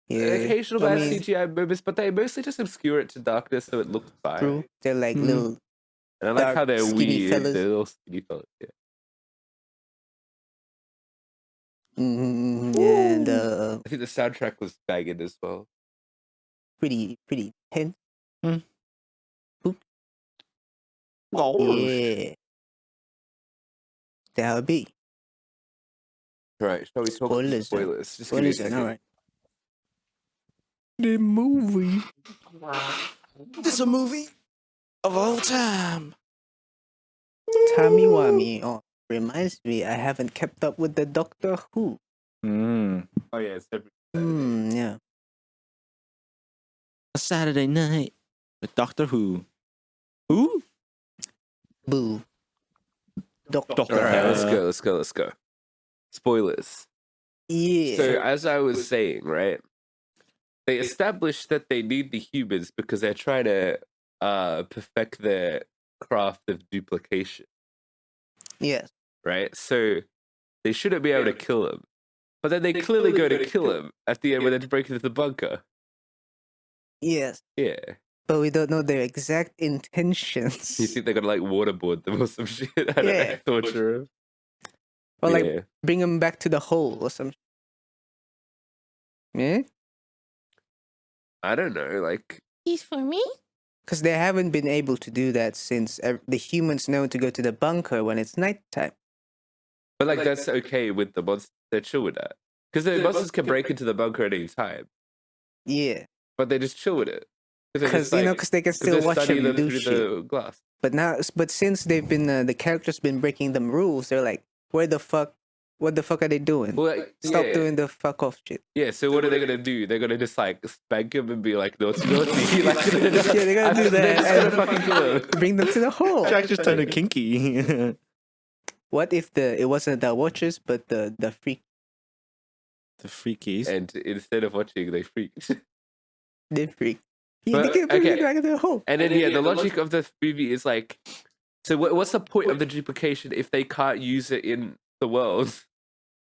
Yeah.
occasional
I
bad
mean,
CGI moments, but they mostly just obscure it to darkness so it looks fine.
true. They're like
Mhm.
little.
And I like how
Dark,
they're
skinny
weird.
fellas.
They're little skinny fellas. Yeah.
And
I think the soundtrack was banging as well.
pretty intense.
Oh.
Yeah. That would be.
Right, shall we talk
Spoilers, though.
spoilers? Just give me a
Spoilers are
second.
alright. The movie.
It's a movie of all time.
Tammy Wami. Oh, reminds me, I haven't kept up with the Doctor Who.
Mm.
Oh yeah, it's every
Yeah.
A Saturday night with Doctor Who. Who?
Boo. Doctor.
Doctor.
Alright, let's go. Spoilers.
Yeah.
So as I was saying, right? They established that they need the humans because they're trying to perfect their craft of duplication,
Yes.
right? So they shouldn't be able to kill him. But then they clearly go to kill him at the end when they break into the bunker.
Yes.
Yeah.
But we don't know their exact intentions.
You think they're gonna like waterboard them or some shit? I don't know,
Yeah.
torture him.
Or like
Yeah.
bring them back to the hole or something. Yeah?
I don't know, like
He's for me?
Because they haven't been able to do that since the humans know to go to the bunker when it's nighttime.
but like that's okay with the monsters. They're chill with that. Because the monsters can break into the bunker at any time.
Yeah.
But they just chill with it.
Because, you know, because they can still
they're
watch
studying
them
them
do
through
shit.
the glass.
But since they've been, the characters been breaking them rules, they're like, what the fuck are they doing?
Well, like,
Stop
yeah.
doing the fuck off shit.
Yeah, so what are they gonna do? They're gonna just like spank him and be like naughty. Like, they're
Yeah, they're gonna do
They're
that.
just gonna
and
fucking kill him.
bring them to the hole.
Jack just turned it kinky.
What if it wasn't the Watchers, but the freak?
The freakies.
And instead of watching, they freaked.
The freak. Yeah,
But,
they can bring
okay.
it back to the hole.
And then the logic of the movie is like, so what's the point of the duplication if they can't use it in the world?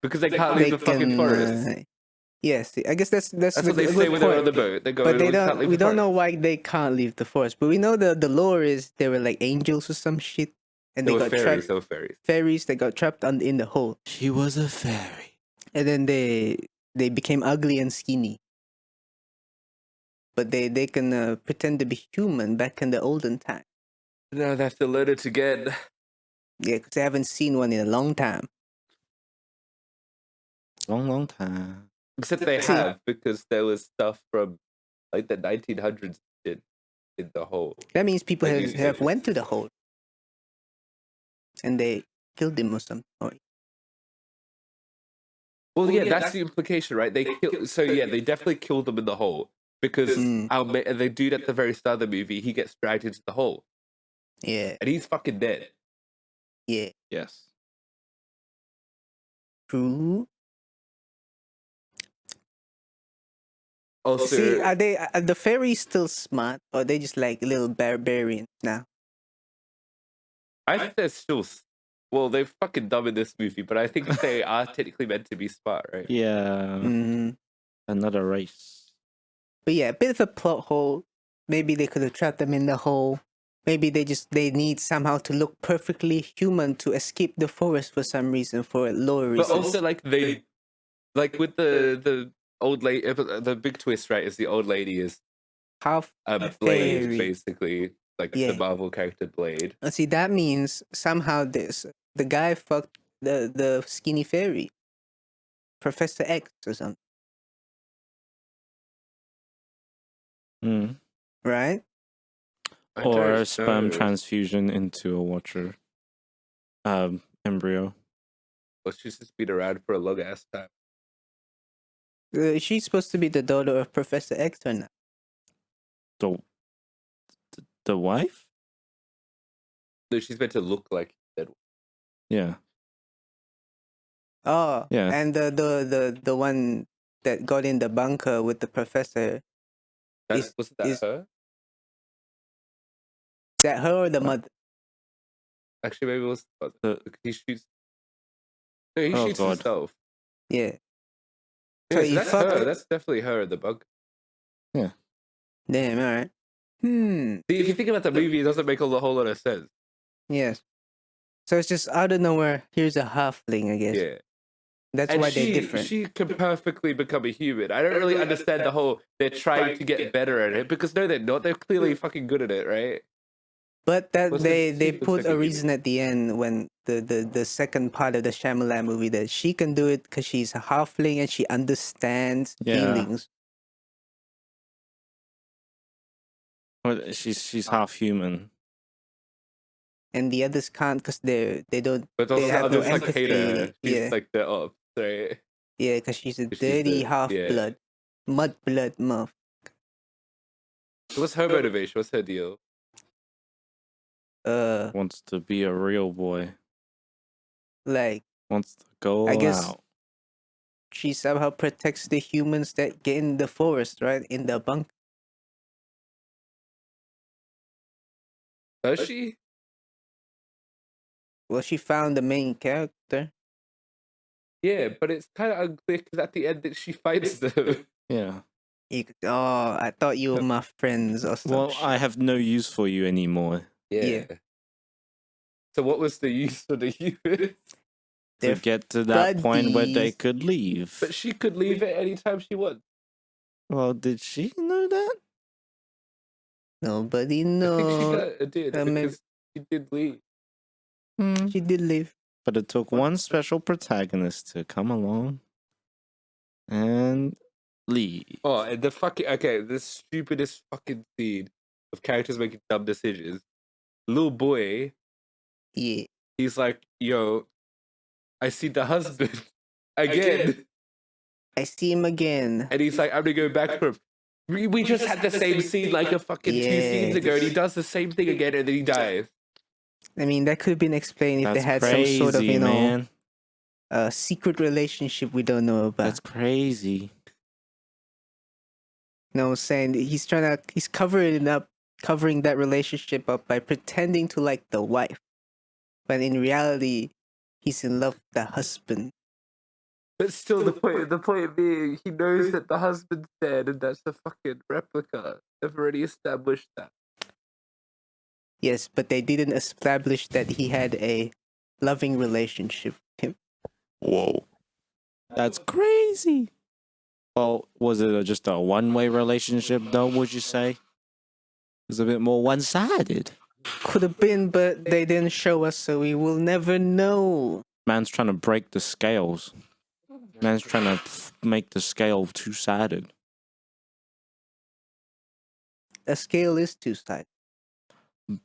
Because they can't leave the fucking forest.
Yes, I guess that's
That's
the
what they
good
say when they're on
point.
the boat. They go,
But they
"We can't
don't.
leave
We
the
don't know
forest."
why they can't leave the forest. But we know the lore is they were like angels or some shit, and
They
they
were
got
fairies.
trapped.
They were fairies.
Fairies that got trapped in the hole,
She was a fairy.
and then they became ugly and skinny. But they can pretend to be human back in the olden time.
Now they have to learn it again.
Yeah, because they haven't seen one in a long time.
Long time.
Except they
See-
have, because there was stuff from like the 1900s in the hole.
That means people
Like
have
these
went to the hole, and they killed him or something.
Well, yeah, that's the implication, right? They kill. So yeah, they definitely killed them in the hole because
Mm.
the dude at the very start of the movie, he gets dragged into the hole
Yeah,
and he's fucking dead.
yeah,
Yes.
true.
Also,
See, are the fairies still smart, or are they just like little barbarians now?
I think they're still. Well, they're fucking dumb in this movie, but I think they are technically meant to be smart, right?
Yeah.
Mm.
Another race.
But yeah, a bit of a plot hole. Maybe they could have trapped them in the hole. Maybe they need somehow to look perfectly human to escape the forest for some reason, for lore reasons.
But also, like with the old lady, the big twist, right? Is the old lady is
half
a Blade,
fairy.
basically, like
Yeah.
the Marvel character Blade.
And see, that means somehow the guy fucked the skinny fairy, Professor X or something,
Mm.
right?
I
or
don't
a sperm
know.
transfusion into a Watcher embryo.
Well, she's just been around for a long ass time.
She's supposed to be the daughter of Professor X or not?
The wife?
No, she's meant to look like that.
Yeah.
Oh,
Yeah.
and the one that got in the bunker with the professor.
Wasn't that
is
her?
that her or the
What?
mother?
Actually, maybe it was the mother.
The-
Because he shoots. No, he
Oh,
shoots
God.
himself.
Yeah.
Yeah, so
he
that's
fucked
her.
it?
That's definitely her in the bunker.
Damn. All right.
See, if you think about the movie, it doesn't make a whole lot of sense.
Yes. So it's just out of nowhere. Here's a halfling, I guess.
Yeah.
That's
And
why they're different.
she can perfectly become a human. I don't really understand the whole they're trying to get better at it because no, they're not. They're clearly fucking good at it, right?
But that
What's the
they
cheapest
put
second
a
unit?
reason at the end when the second part of the Shyamalan movie that she can do it because she's a halfling and she understands
Yeah.
feelings.
Well, she's half human.
And the others can't because they don't.
But
They
also
have no
others like hate her.
empathy.
She's
Yeah,
like the ops, right?
yeah, because she's a
'Cause she's
dirty
the-
half
yeah.
blood, mud blood muff.
So what's her motivation? What's her deal?
Wants to be a real boy.
Like
Wants to go
I guess-
out.
she somehow protects the humans that get in the forest, right? In the bunker.
Does she?
Well, she found the main character.
Yeah, but it's kind of unclear because at the end that she fights them.
Yeah.
Oh, I thought you were my friends or something.
Well, I have no use for you anymore.
Yeah. So what was the use for the humans?
To
They're
get to that point where they
buddies.
could leave.
But she could leave at any time she wants.
Well, did she know that?
Nobody
I think she
knows.
did
maybe-
because she did leave.
She did leave.
But it took one special protagonist to come along and leave.
Oh, and the stupidest fucking scene of characters making dumb decisions. Little boy,
Yeah.
he's like, "Yo, I see the husband again,"
I see him again.
and he's like, "I'm gonna go back for him." We just had the same scene like a fucking 2 scenes ago, and he does the same thing again, and then he dies.
I mean, that could have been explained if
That's
they had
crazy,
some sort of,
man.
secret relationship we don't know about.
That's crazy.
No, saying he's covering that relationship up by pretending to like the wife, but in reality, he's in love with the husband.
But still, the point being, he knows that the husband's dead, and that's the fucking replica. They've already established that.
Yes, but they didn't establish that he had a loving relationship with him.
Whoa. That's crazy. Well, was it just a one-way relationship, though, would you say? It was a bit more one-sided.
Could have been, but they didn't show us, so we will never know.
Man's trying to break the scales. Man's trying to make the scale two-sided.
A scale is two-sided.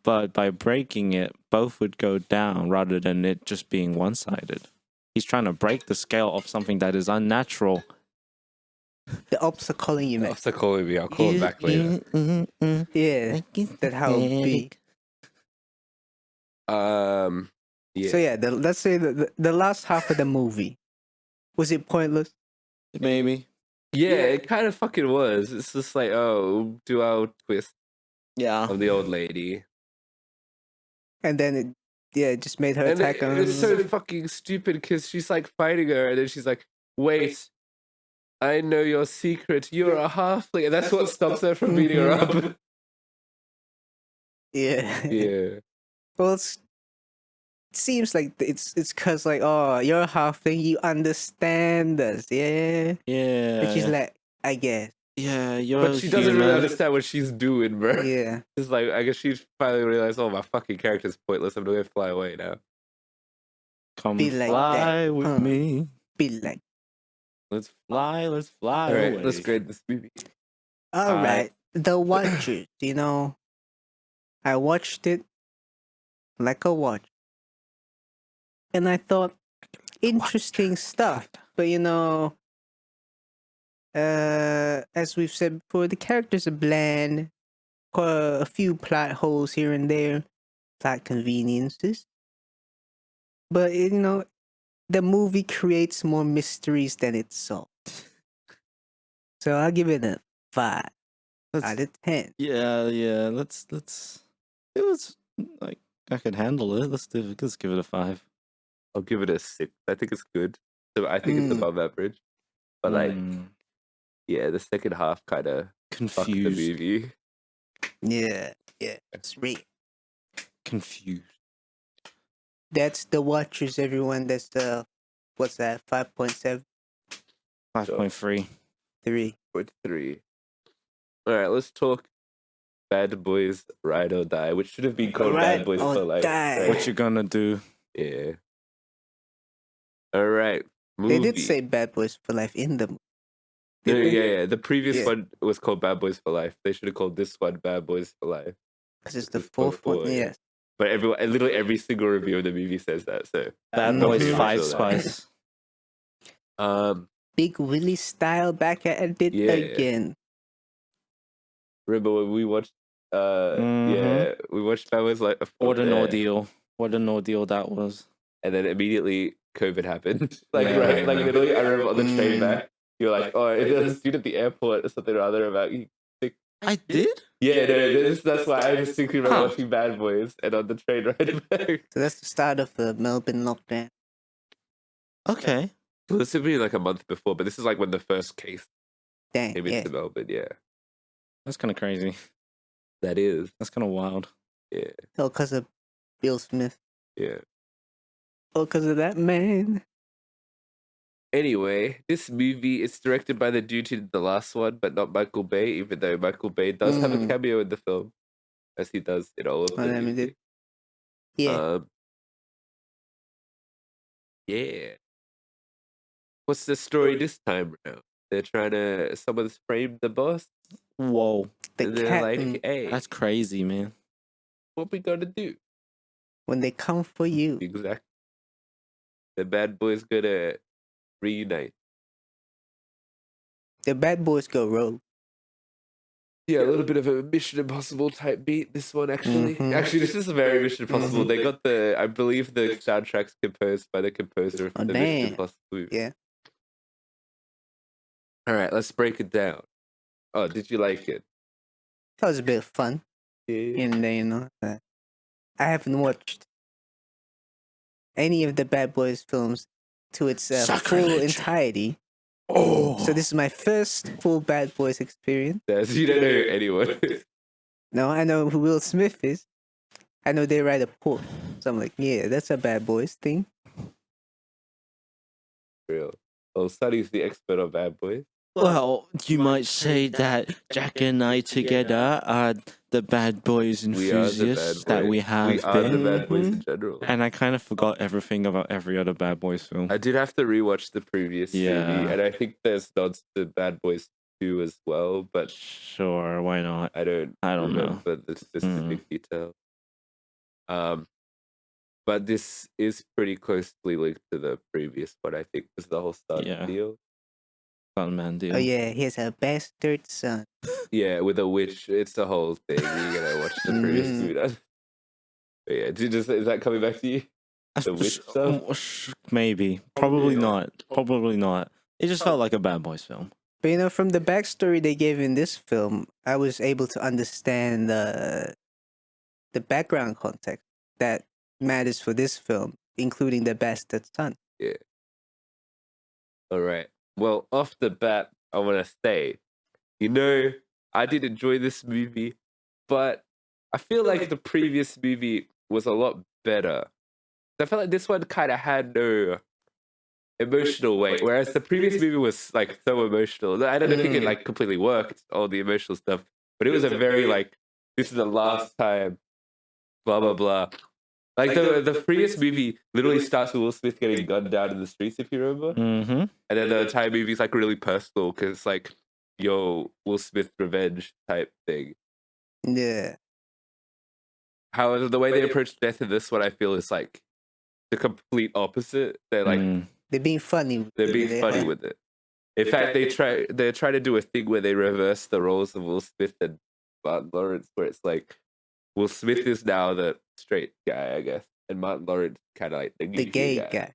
But by breaking it, both would go down rather than it just being one-sided. He's trying to break the scale of something that is unnatural.
The ops are calling you, man.
After calling me, I'll call him back later.
Yeah, that's how it be.
Yeah.
So yeah, let's say the last half of the movie, was it pointless?
Maybe.
Yeah, it kind of fucking was. It's just like, oh, dual twist
Yeah.
of the old lady.
And then it just made her
And
attack him.
it's so fucking stupid because she's like fighting her, and then she's like, wait, I know your secret. You're a halfling. And that's what stops her from beating her up.
Yeah.
Yeah.
Well, it seems like it's because like, oh, you're a halfling, you understand us, yeah.
Yeah.
And she's like, I guess,
yeah, you're
But she doesn't really understand what she's doing, bro.
yeah.
It's like, I guess she finally realized, oh, my fucking character's pointless. I'm going to fly away now.
Come
Be like
fly
that,
with
huh?
me.
Be like,
Let's fly
All
away.
right, let's grade this movie.
all
Alright.
right, the Watchers, I watched it like a watch. And I thought, interesting stuff. But as we've said before, the characters are bland. A few plot holes here and there, plot conveniences. But the movie creates more mysteries than it solves. So I'll give it a 5 out of 10.
Yeah. Let's. It was like I could handle it. Let's give it a 5.
I'll give it a 6. I think it's good. So I think it's above average. But yeah, the second half kind of fucked the
Confused.
movie.
Yeah, it's real.
Confused.
That's the Watchers, everyone. That's the, what's that, 5.7?
5.3.
3.
3. All right, let's talk Bad Boys Ride or Die, which should have been called Bad Boys for Life.
Die.
What you gonna do?
Yeah. All right. Movie.
They did say Bad Boys for Life in the movie.
No, yeah. The previous one was called Bad Boys for Life. They should have called this one Bad Boys for Life.
Because it's the fourth one, yes.
But literally every single review of the movie says that. So
Bad Boys 5 Spice.
Big Willie style back at it again.
Remember when we watched? We watched Bad Boys like
What an ordeal! What an ordeal that was.
And then immediately COVID happened. Literally, I remember on the train back, you were like, "Oh, there's a dude at the airport or something or other about you."
I did?
Yeah, no, that's why I distinctly remember watching Bad Boys and on the train ride back.
So that's the start of the Melbourne lockdown.
Okay.
Well, this would be like a month before, but this is like when the first case came into Melbourne,
That's kind of crazy.
That is.
That's kind of wild.
Yeah.
All because of Bill Smith.
Yeah.
All because of that man.
Anyway, this movie is directed by the dude who did the last one, but not Michael Bay, even though Michael Bay does have a cameo in the film, as he does in all of them.
Yeah.
Yeah. What's the story this time around? They're trying to... Someone's framed the boss.
Whoa.
And they're like, hey.
That's crazy, man.
What we gonna do?
When they come for you.
Exactly. The bad boys gonna reunite.
The bad boys go rogue.
Yeah, a little bit of a Mission Impossible type beat. This one, actually. Actually, this is a very Mission Impossible. They got I believe the soundtrack's composed by the composer of the Mission Impossible movie.
Yeah.
All right, let's break it down. Oh, did you like it?
That was a bit of fun.
Yeah.
And I haven't watched any of the Bad Boys films to its full entirety.
Oh.
So this is my first full Bad Boys experience.
Yes, you don't know anyone.
No, I know who Will Smith is. I know they ride a port. So I'm like, yeah, that's a Bad Boys thing.
Real. Well, Sonny's the expert on Bad Boys.
Well, you might say that Jack and I together are the Bad Boys enthusiasts that we have
We are the Bad Boys in general.
And I kind of forgot everything about every other Bad Boys film.
I did have to rewatch the previous movie, and I think there's nods to Bad Boys 2 as well, but...
Sure, why not?
I don't remember the specific detail. But this is pretty closely linked to the previous one, I think, is the whole Stuntman deal.
Stuntman deal.
Oh yeah, he has a bastard son.
Yeah, with a witch. It's the whole thing. You gotta watch the previous movie. But yeah, is that coming back to you? The witch stuff?
Maybe. Probably not. Probably not. It just felt like a Bad Boys film.
But from the backstory they gave in this film, I was able to understand the background context that matters for this film, including the bastard son.
Yeah. All right. Well, off the bat, I want to say, I did enjoy this movie, but I feel like the previous movie was a lot better. I felt like this one kind of had no emotional weight, whereas the previous movie was like so emotional. I don't think it like completely worked, all the emotional stuff, but it was a very like, this is the last time, blah, blah, blah. Like the previous movie literally starts with Will Smith getting gunned down in the streets, if you remember.
Mm-hmm.
And then the entire movie is like really personal because it's like, yo, Will Smith revenge type thing.
Yeah.
However, the way they approach death in this one, I feel is like the complete opposite. They're like
They're being funny.
they're being funny with it. In fact, they're trying to do a thing where they reverse the roles of Will Smith and Martin Lawrence, where it's like Will Smith is now the straight guy, I guess, and Martin Lawrence kind of like the
gay guy.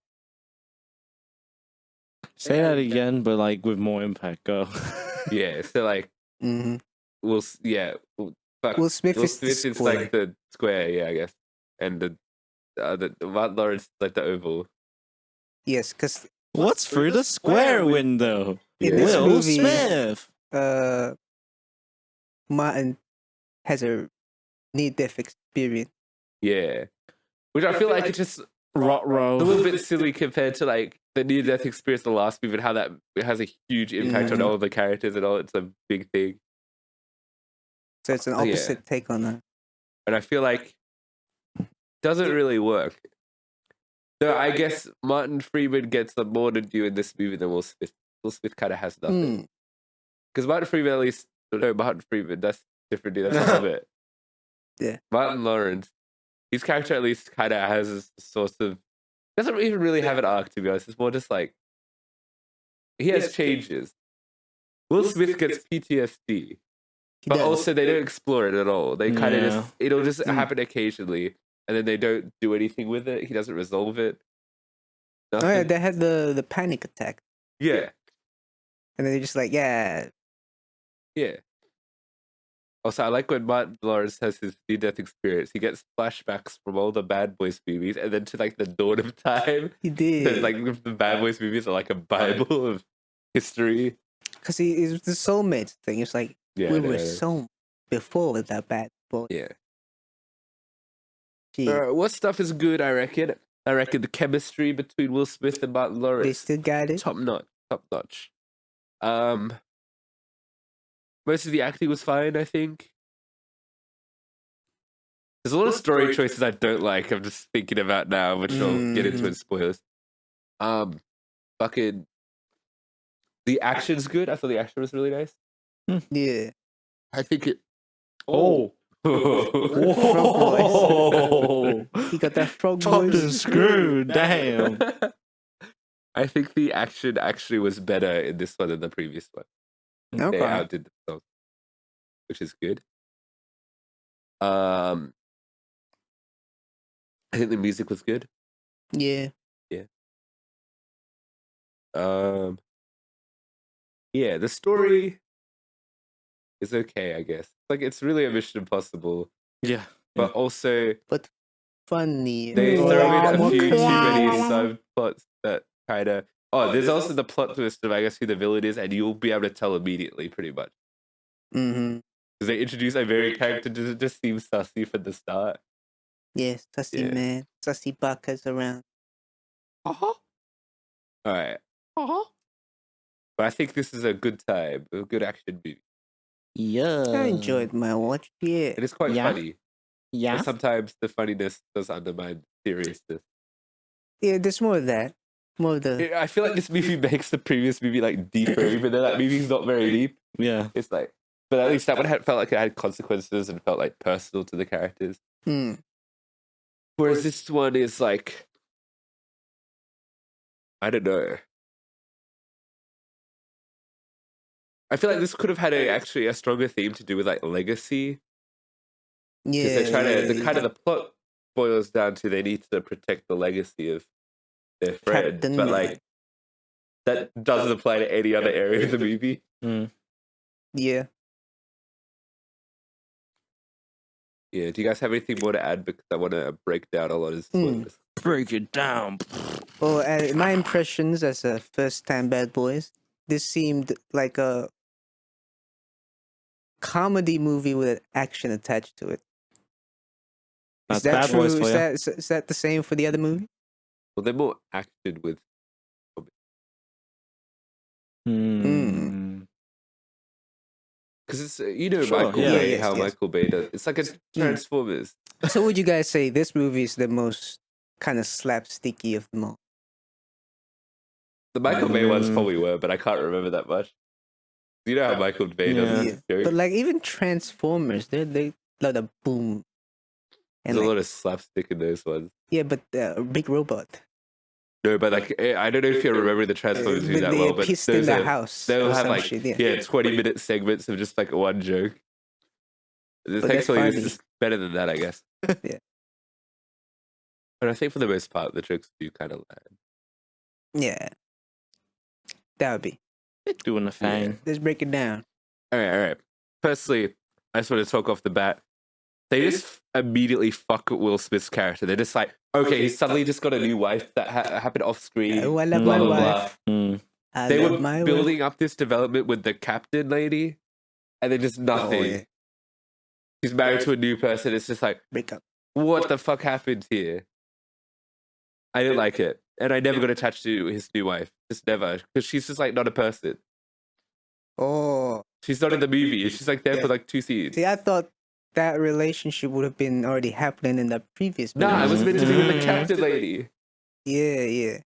Say that again, but like with more impact. Go.
Yeah, so like
Mm-hmm.
Will
Will Smith is the
is
square.
like the square, yeah, I guess, and the Martin Lawrence is like the oval.
Yes, because
What's through the square window?
in
Yeah.
this
Will
movie,
Smith.
Martin has a near-death experience.
Yeah, which I feel like it's just
Rot
a
row.
little bit silly compared to like the near-death experience in the last movie and how that it has a huge impact on all the characters and all. It's a big thing,
So it's an
Oh, yeah.
opposite take on that.
and I feel like doesn't really work. So I guess Martin Freeman gets more to do in this movie than Will Smith. Will Smith kind of has nothing because Martin Freeman, at least Martin Freeman, that's different. Dude, that's a bit.
Yeah.
Martin Lawrence, his character at least kind of has a sort of doesn't even really have an arc, to be honest. It's more just like he has changes. Will Smith gets PTSD, but also they don't explore it at all. They kind of just it'll just happen occasionally, and then they don't do anything with it. He doesn't resolve it.
Oh
Nothing.
yeah, they had the panic attack,
Yeah.
and then they're just like, yeah,
Yeah. Also, I like when Martin Lawrence has his near-death experience. He gets flashbacks from all the Bad Boys movies, and then to like the dawn of time.
he did.
So, like the Bad Boys movies are like a bible of history.
Because it was the soulmate thing. It's like
Yeah,
we
I know.
were soulmates before with that bad boy.
Yeah.
Gee,
What stuff is good? I reckon. I reckon the chemistry between Will Smith and Martin
they
Lawrence
still got it.
top notch. Most of the acting was fine, I think. There's a lot of story choices I don't like. I'm just thinking about now, which I'll get into in spoilers. Fucking the action's good. I thought the action was really nice.
Yeah.
I think it.
Oh. Whoa.
He got that frog
Chopped
voice.
and screwed. Damn.
I think the action actually was better in this one than the previous one. They
Okay.
outdid themselves, which is good. I think the music was good.
Yeah.
Yeah, the story is okay, I guess. Like it's really a Mission Impossible,
Yeah.
but also
Funny.
they throw in a few too many
Yeah.
subplots that kind of. Oh, there's also the plot twist of I guess who the villain is, and you'll be able to tell immediately, pretty much.
Mm-hmm.
Because they introduce a very character that just seems sussy from the start.
Yes, Sussy
Yeah.
man. Sussy Baka's around.
All right. But I think this is a good time, a good action movie.
Yeah.
I enjoyed my watch. Yeah.
It is quite
Yeah.
funny.
Yeah.
But sometimes the funniness does undermine seriousness.
Yeah, there's more of that. More of the.
I feel like this movie makes the previous movie like deeper, even though that movie's not very deep.
Yeah.
It's like, but at least that one felt like it had consequences and felt like personal to the characters. Whereas this one is like, I don't know. I feel like this could have had actually a stronger theme to do with like legacy.
Yeah.
Because they're trying to, the plot boils down to they need to protect the legacy of their friend.
Captain
But
Man.
like, that doesn't apply to any other area of the movie.
Yeah.
Yeah, do you guys have anything more to add? Because I want to break down a lot of spoilers.
Break it down.
Well, my impressions as a first-time Bad Boys, this seemed like a comedy movie with action attached to it.
That's
Is that
Bad
true?
Boys for you.
Is that the same for the other movie?
Well, they're more action with. Because it's,
Sure,
Michael
yeah.
Bay,
Yes,
how
yes.
Michael Bay does. It's like a Transformers.
So would you guys say this movie is the most kind of slapsticky of them all?
The Michael Bay ones probably were, but I can't remember that much. You know how Michael Bay does
Yeah.
his jokes?
But like even Transformers, they let a boom. And
There's a
like,
lot of slapstick in those ones.
yeah, but big robot.
No, but like I don't know if you remember the Transformers movie
With
that
the
well, but
pissed in
those
the
are
house.
they'll
or
have
some
like
shit, yeah.
20-minute segments of just like one joke.
But they're
Thankfully, it's
funny.
just better than that, I guess.
Yeah.
But I think for the most part, the jokes do kind of land.
Yeah. That would be.
Doing the thing.
Let's break it down.
All right. Firstly, I just want to talk off the bat. They just immediately fuck Will Smith's character. They're just like, okay, he's suddenly just got a new wife that happened off screen.
Oh, I love
blah,
my
blah, blah.
wife.
Mm.
I
They
love
were
my
building up this development with the captain lady, and then just nothing.
Oh, yeah.
He's married to a new person. It's just like,
Break up.
what the fuck happened here? I didn't like it. And I never got attached to his new wife. Just never. Because she's just like not a person.
Oh.
She's not in the movie. She's like there for like 2 scenes.
See, I thought that relationship would have been already happening in the previous movie.
Nah, it was meant to be with the captain lady.
Yeah, yeah.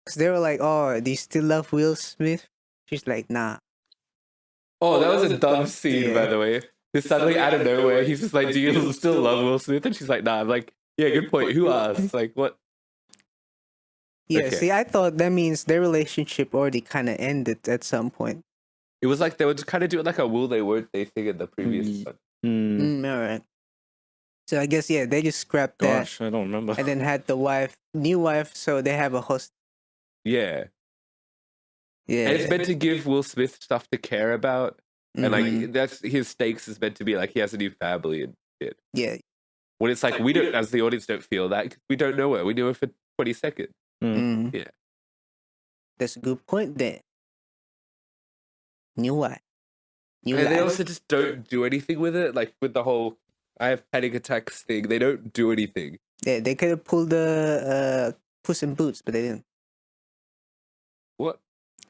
Because they were like, oh, do you still love Will Smith? She's like, nah.
Oh, that was a dumb scene, by the way. Just suddenly out of nowhere, he's just like, do you still love Will Smith? And she's like, nah. I'm like, yeah, good point. Who asked? Like, what?
Yeah,
Okay.
see, I thought that means their relationship already kind of ended at some point.
It was like they were just kind of doing like a will they, won't they thing in the previous one.
All right. So I guess, yeah, they just scrapped
Gosh,
that
I don't remember.
and then had the new wife, so they have a host.
Yeah.
Yeah.
And it's meant to give Will Smith stuff to care about. And
Mhm.
like, that's his stakes is meant to be like he has a new family and shit.
Yeah.
When it's like, we don't, as the audience, don't feel that because we don't know her. We knew her for 20 seconds.
Mhm.
Yeah.
That's a good point there. New wife. New
And they
life.
also just don't do anything with it. Like with the whole I have panic attacks thing, they don't do anything.
Yeah, they could have pulled the Puss in Boots, but they didn't.
What?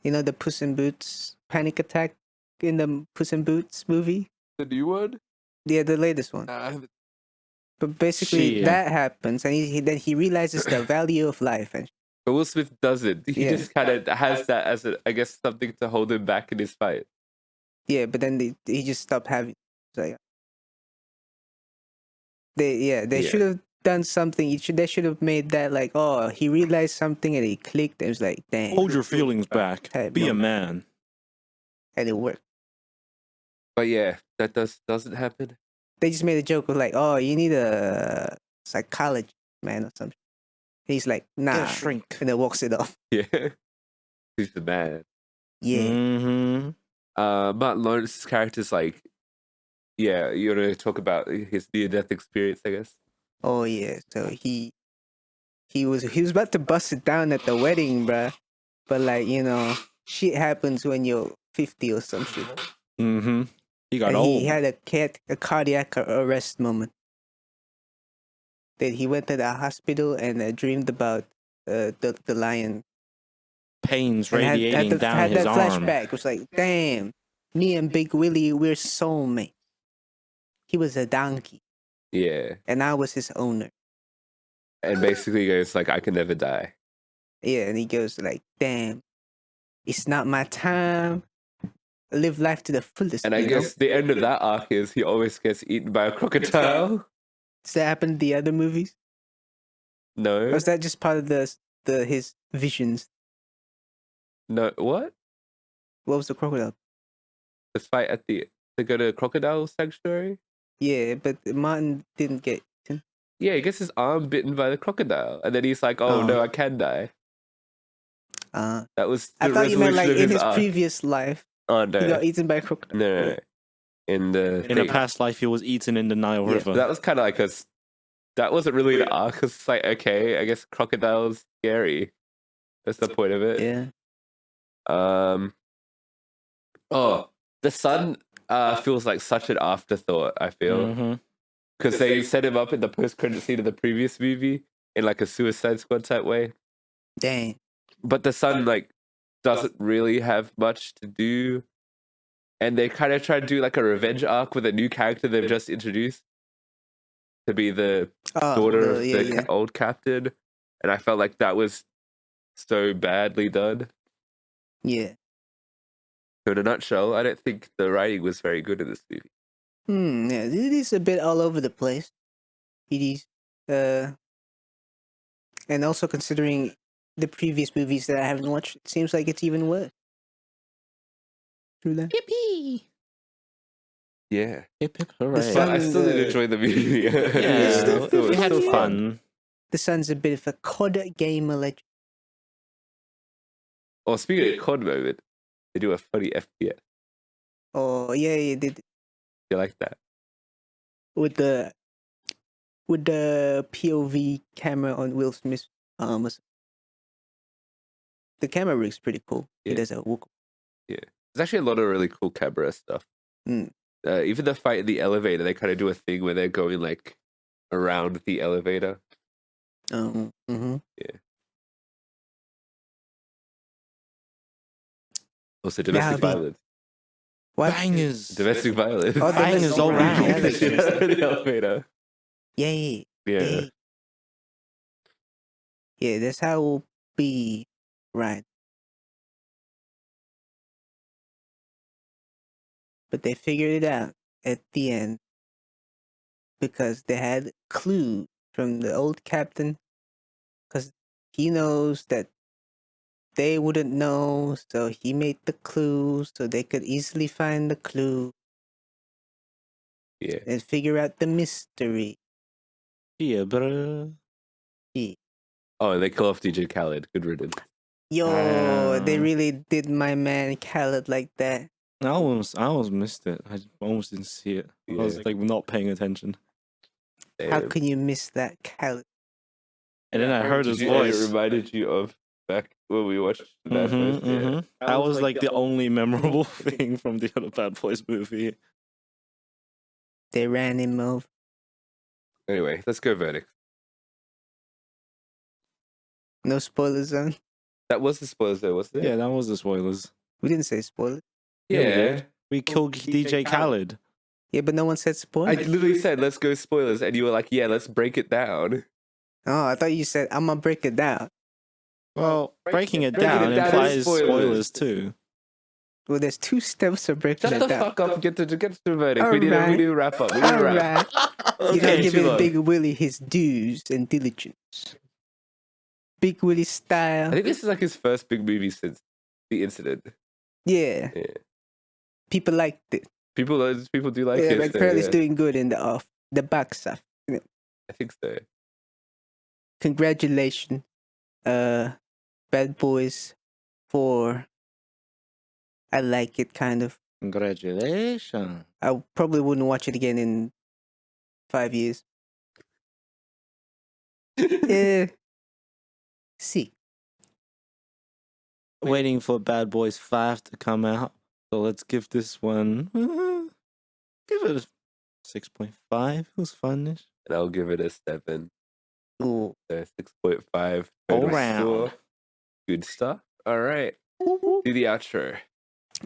You know the Puss in Boots panic attack in the Puss in Boots movie?
The new one?
Yeah, the latest one. But basically,
Shit.
that happens, and then he realizes the value of life, and
But Will Smith doesn't. He
Yeah.
just kind of has that as I guess something to hold him back in his fight.
yeah, but then he just stopped having. So yeah, they
Yeah.
should have done something. They should have made that like, oh, he realized something and he clicked. And it was like, damn,
Hold your feelings back.
Hey,
Be a
no.
man.
and it worked.
But yeah, that doesn't happen.
They just made a joke of like, oh, you need a psychologist, man, or something. He's like, nah,
Get a shrink.
and then walks it off.
Yeah. He's the man.
Yeah,
Mm-hmm.
Martin Lawrence's character's like, yeah, you want to talk about his near-death experience, I guess.
oh yeah. So he was about to bust it down at the wedding, bruh. But like, shit happens when you're 50 or some shit.
Mm-hmm. He got
And
old.
he had a cardiac arrest moment. That he went to the hospital and dreamed about the lion.
Pains
And
radiating down
had
his
that
arm.
flashback. It was like, damn, me and Big Willie, we're soulmates. He was a donkey,
Yeah.
and I was his owner.
And basically goes like, I can never die.
Yeah, and he goes like, damn, it's not my time. Live life to the fullest.
And I
you know?
guess the end of that arc is he always gets eaten by a crocodile.
Does that happen in the other movies?
No.
Or is that just part of his visions?
No. What?
What was the crocodile?
The fight at to go to crocodile sanctuary?
Yeah, but Martin didn't get eaten.
Yeah, he gets his arm bitten by the crocodile. And then he's like, oh no, I can die. That was the
I thought you meant
resolution
like
of
in his
arc.
previous life,
Oh
he
no.
got eaten by a crocodile.
No. In the
In a past life, he was eaten in the Nile
Yeah.
River.
that was kind of like that wasn't really an arc. It's like, okay, I guess crocodile's scary. That's the point of it.
Yeah.
Oh, the son feels like such an afterthought, I feel.
Mm-hmm.
Because they set him up in the post-credit scene of the previous movie in like a Suicide Squad type way.
Dang.
But the son like doesn't really have much to do. And they kind of try to do like a revenge arc with a new character they've just introduced to be the daughter of the old captain. And I felt like that was so badly done.
Yeah.
So in a nutshell, I don't think the writing was very good in this movie.
Yeah, it is a bit all over the place. DVDs. And also considering the previous movies that I haven't watched, it seems like it's even worse. True that.
Yippee!
Yeah.
Hip hip
The
hooray!
But I
sun-
still did enjoy the movie.
Yeah, we had fun.
The son's a bit of a COD gamer legend.
Oh, speaking of COD moment, they do a funny FPS.
Oh yeah, they did
You like that?
with the POV camera on Will Smith's arm. The camera rig's pretty cool.
Yeah.
It does a walk.
There's actually a lot of really cool camera stuff.
Mm.
Even the fight in the elevator, they kind of do a thing where they're going like around the elevator.
Mm-hmm.
Also, domestic
Yeah,
violence.
What?
Bangers.
Domestic violence.
Oh,
Bangers all round.
Yeah,
They shoot up in the elevator.
Yay.
Yeah.
Yeah, that's how it will be, right? But they figured it out at the end because they had clue from the old captain, because he knows that they wouldn't know, so he made the clue so they could easily find the clue
Yeah.
and figure out the mystery.
Yeah, bro.
Oh, and they kill off DJ Khaled. Good riddance.
Yo, they
Ah.
really did my man Khaled like that.
I almost missed it. I almost didn't see it. I was
Yeah.
like not paying attention,
How
Damn.
can you miss that Khaled?
and then I heard his
It
voice.
reminded you of back when we watched the Bad Boys. Yeah.
That was like the only memorable thing from the other Bad Boys movie.
They ran him over.
Anyway, let's go verdict.
No spoiler zone.
That was the spoilers though, wasn't it?
Yeah, that was the spoilers.
We didn't say spoiler.
Yeah, we
Yeah.
did. We killed DJ Khaled.
Yeah, but no one said spoiler.
I literally said, let's go spoilers. And you were like, yeah, let's break it down.
Oh, I thought you said I'm gonna break it down.
Well, breaking it
Breaking
down
it down
implies
is spoilers.
spoilers too.
Well, there's 2 steps of breaking
Shut
it
the
down.
fuck up and get to the verdict. We
Alright.
need to wrap up. We need to
All
wrap.
right, you
Okay,
gotta give
too
it
long.
Big Willie his dues and diligence. Big Willie
I
style.
think this is like his first big movie since the incident.
Yeah,
Yeah.
people liked it.
People do like
Yeah,
it.
like
so,
apparently
yeah.
it's doing good in the box office.
I think so.
Congratulations, Bad Boys 4. I like it kind of.
Congratulations.
I probably wouldn't watch it again in 5 years. Yeah. See.
Waiting for Bad Boys 5 to come out. So let's give this one give it a 6.5. It was funish.
And I'll give it a 7.
Ooh.
So 6.5.
All
total
round.
score. Good stuff. All right. Do the outro.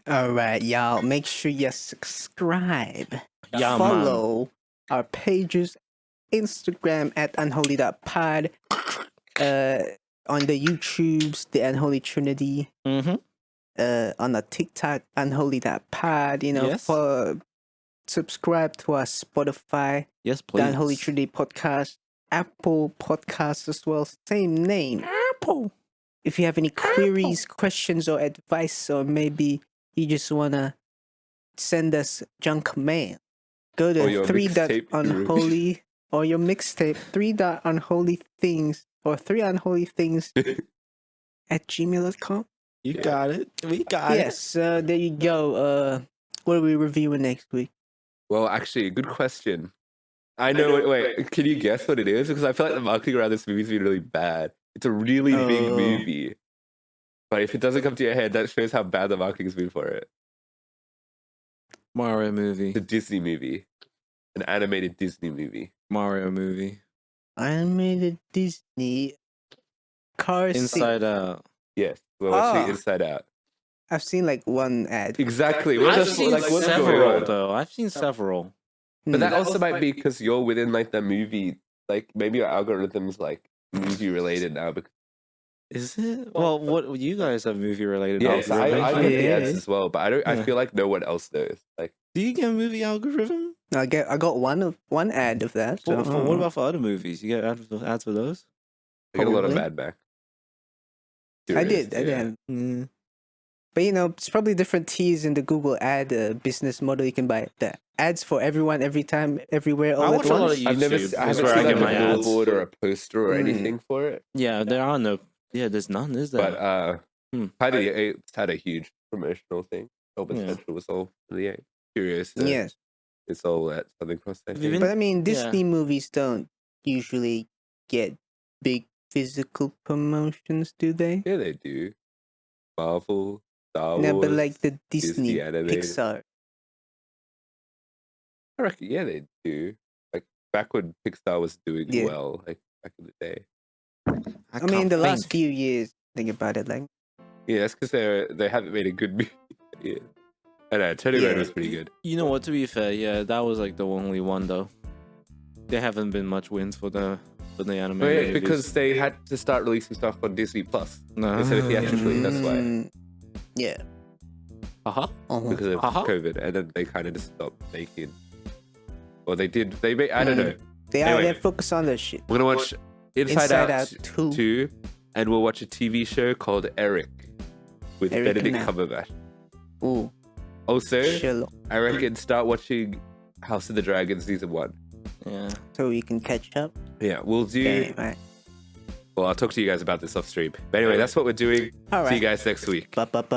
All right, y'all. Make sure you subscribe.
Yeah, man.
Follow our pages, Instagram at unholy.pod, on the YouTubes, the Unholy Trinity,
Mm-hmm.
on the TikTok, unholy.pod,
Yes.
subscribe to our Spotify,
Yes,
the
please.
Unholy Trinity podcast, Apple Podcasts as well, same name.
Apple.
If you have any queries, questions, or advice, or maybe you just want to send us junk mail, go
Or
to
your
3
mixtape
unholy or your mixtape 3 unholy things or 3 unholy things at gmail.com.
You got it. We got
Yes, there you go. What are we reviewing next week?
Well, actually, good question. I know. Wait, can you guess what it is? Because I feel like the marketing around this movie's been really bad. It's a really big
Oh.
movie. But if it doesn't come to your head, that shows how bad the marketing's been for it.
it. Mario movie.
It's a Disney movie. An animated Disney movie.
Mario movie.
Animated Disney car scene.
Inside Out.
Yes. We're watching
Ah.
Inside Out.
I've seen like one ad.
Exactly. What
I've
the-
seen
what's going
several
on?
though. I've seen several.
But that
Hmm.
also might be because you're within like the movie. Like maybe your algorithm's like movie related now. Because
Is it? Well, what you guys have movie related?
yes, I
algorithms.
get the
Yeah.
ads as well. But I
Yeah.
feel like no one else knows. Like
Do you get movie algorithm?
I got one ad of that. So,
What about for other movies? You get ads for those?
I get a lot of
Probably.
Mad Max.
I did.
Yeah.
Mm.
But it's probably different tiers in the Google ad business model. You can buy the ads for everyone, every time, everywhere, all
I
at
watch a lot
once.
of YouTube.
I
That's
haven't
where
seen
I get
like
my
a
ads.
billboard or a poster or
Mm.
anything for it.
Yeah, there are no. Yeah, there's none, is there?
But it's had a huge promotional thing. Open
Yeah.
Central was all really curious.
Yes.
It's all at Southern Cross, I
Have you
think.
But I mean,
Yeah.
Disney movies don't usually get big physical promotions, do they?
Yeah, they do. Marvel, Star Wars.
No, but like the Disney
animated.
Pixar.
I reckon, yeah, they do. Like back when Pixar was doing
Yeah.
well, like back in the day.
I mean, the last few years, think about it, like
Yeah, that's because they haven't made a good movie. Yeah. I know, Turning Red
Yeah.
was pretty good.
You know what? To be fair, yeah, that was like the only one though. There haven't been much wins for the animated movies.
Because they had to start releasing stuff on Disney Plus
No.
instead of theatrically. That's why.
Mm, yeah.
Uh-huh.
Because of COVID, and then they kind of just stopped making. Or they did. They made. I don't know.
They
Anyway.
are focused on their shit.
We're gonna watch Inside Out 2, and we'll watch a TV show called Eric with
Eric
Benedict
now.
Cumberbatch.
Ooh,
Also,
Sherlock.
I reckon start watching House of the Dragon season 1.
Yeah.
So we can catch up.
Yeah, we'll do.
Yeah, right.
Well, I'll talk to you guys about this off stream. But anyway, that's what we're doing.
All
See you
right.
guys next week.
Bye.
Bye-bye.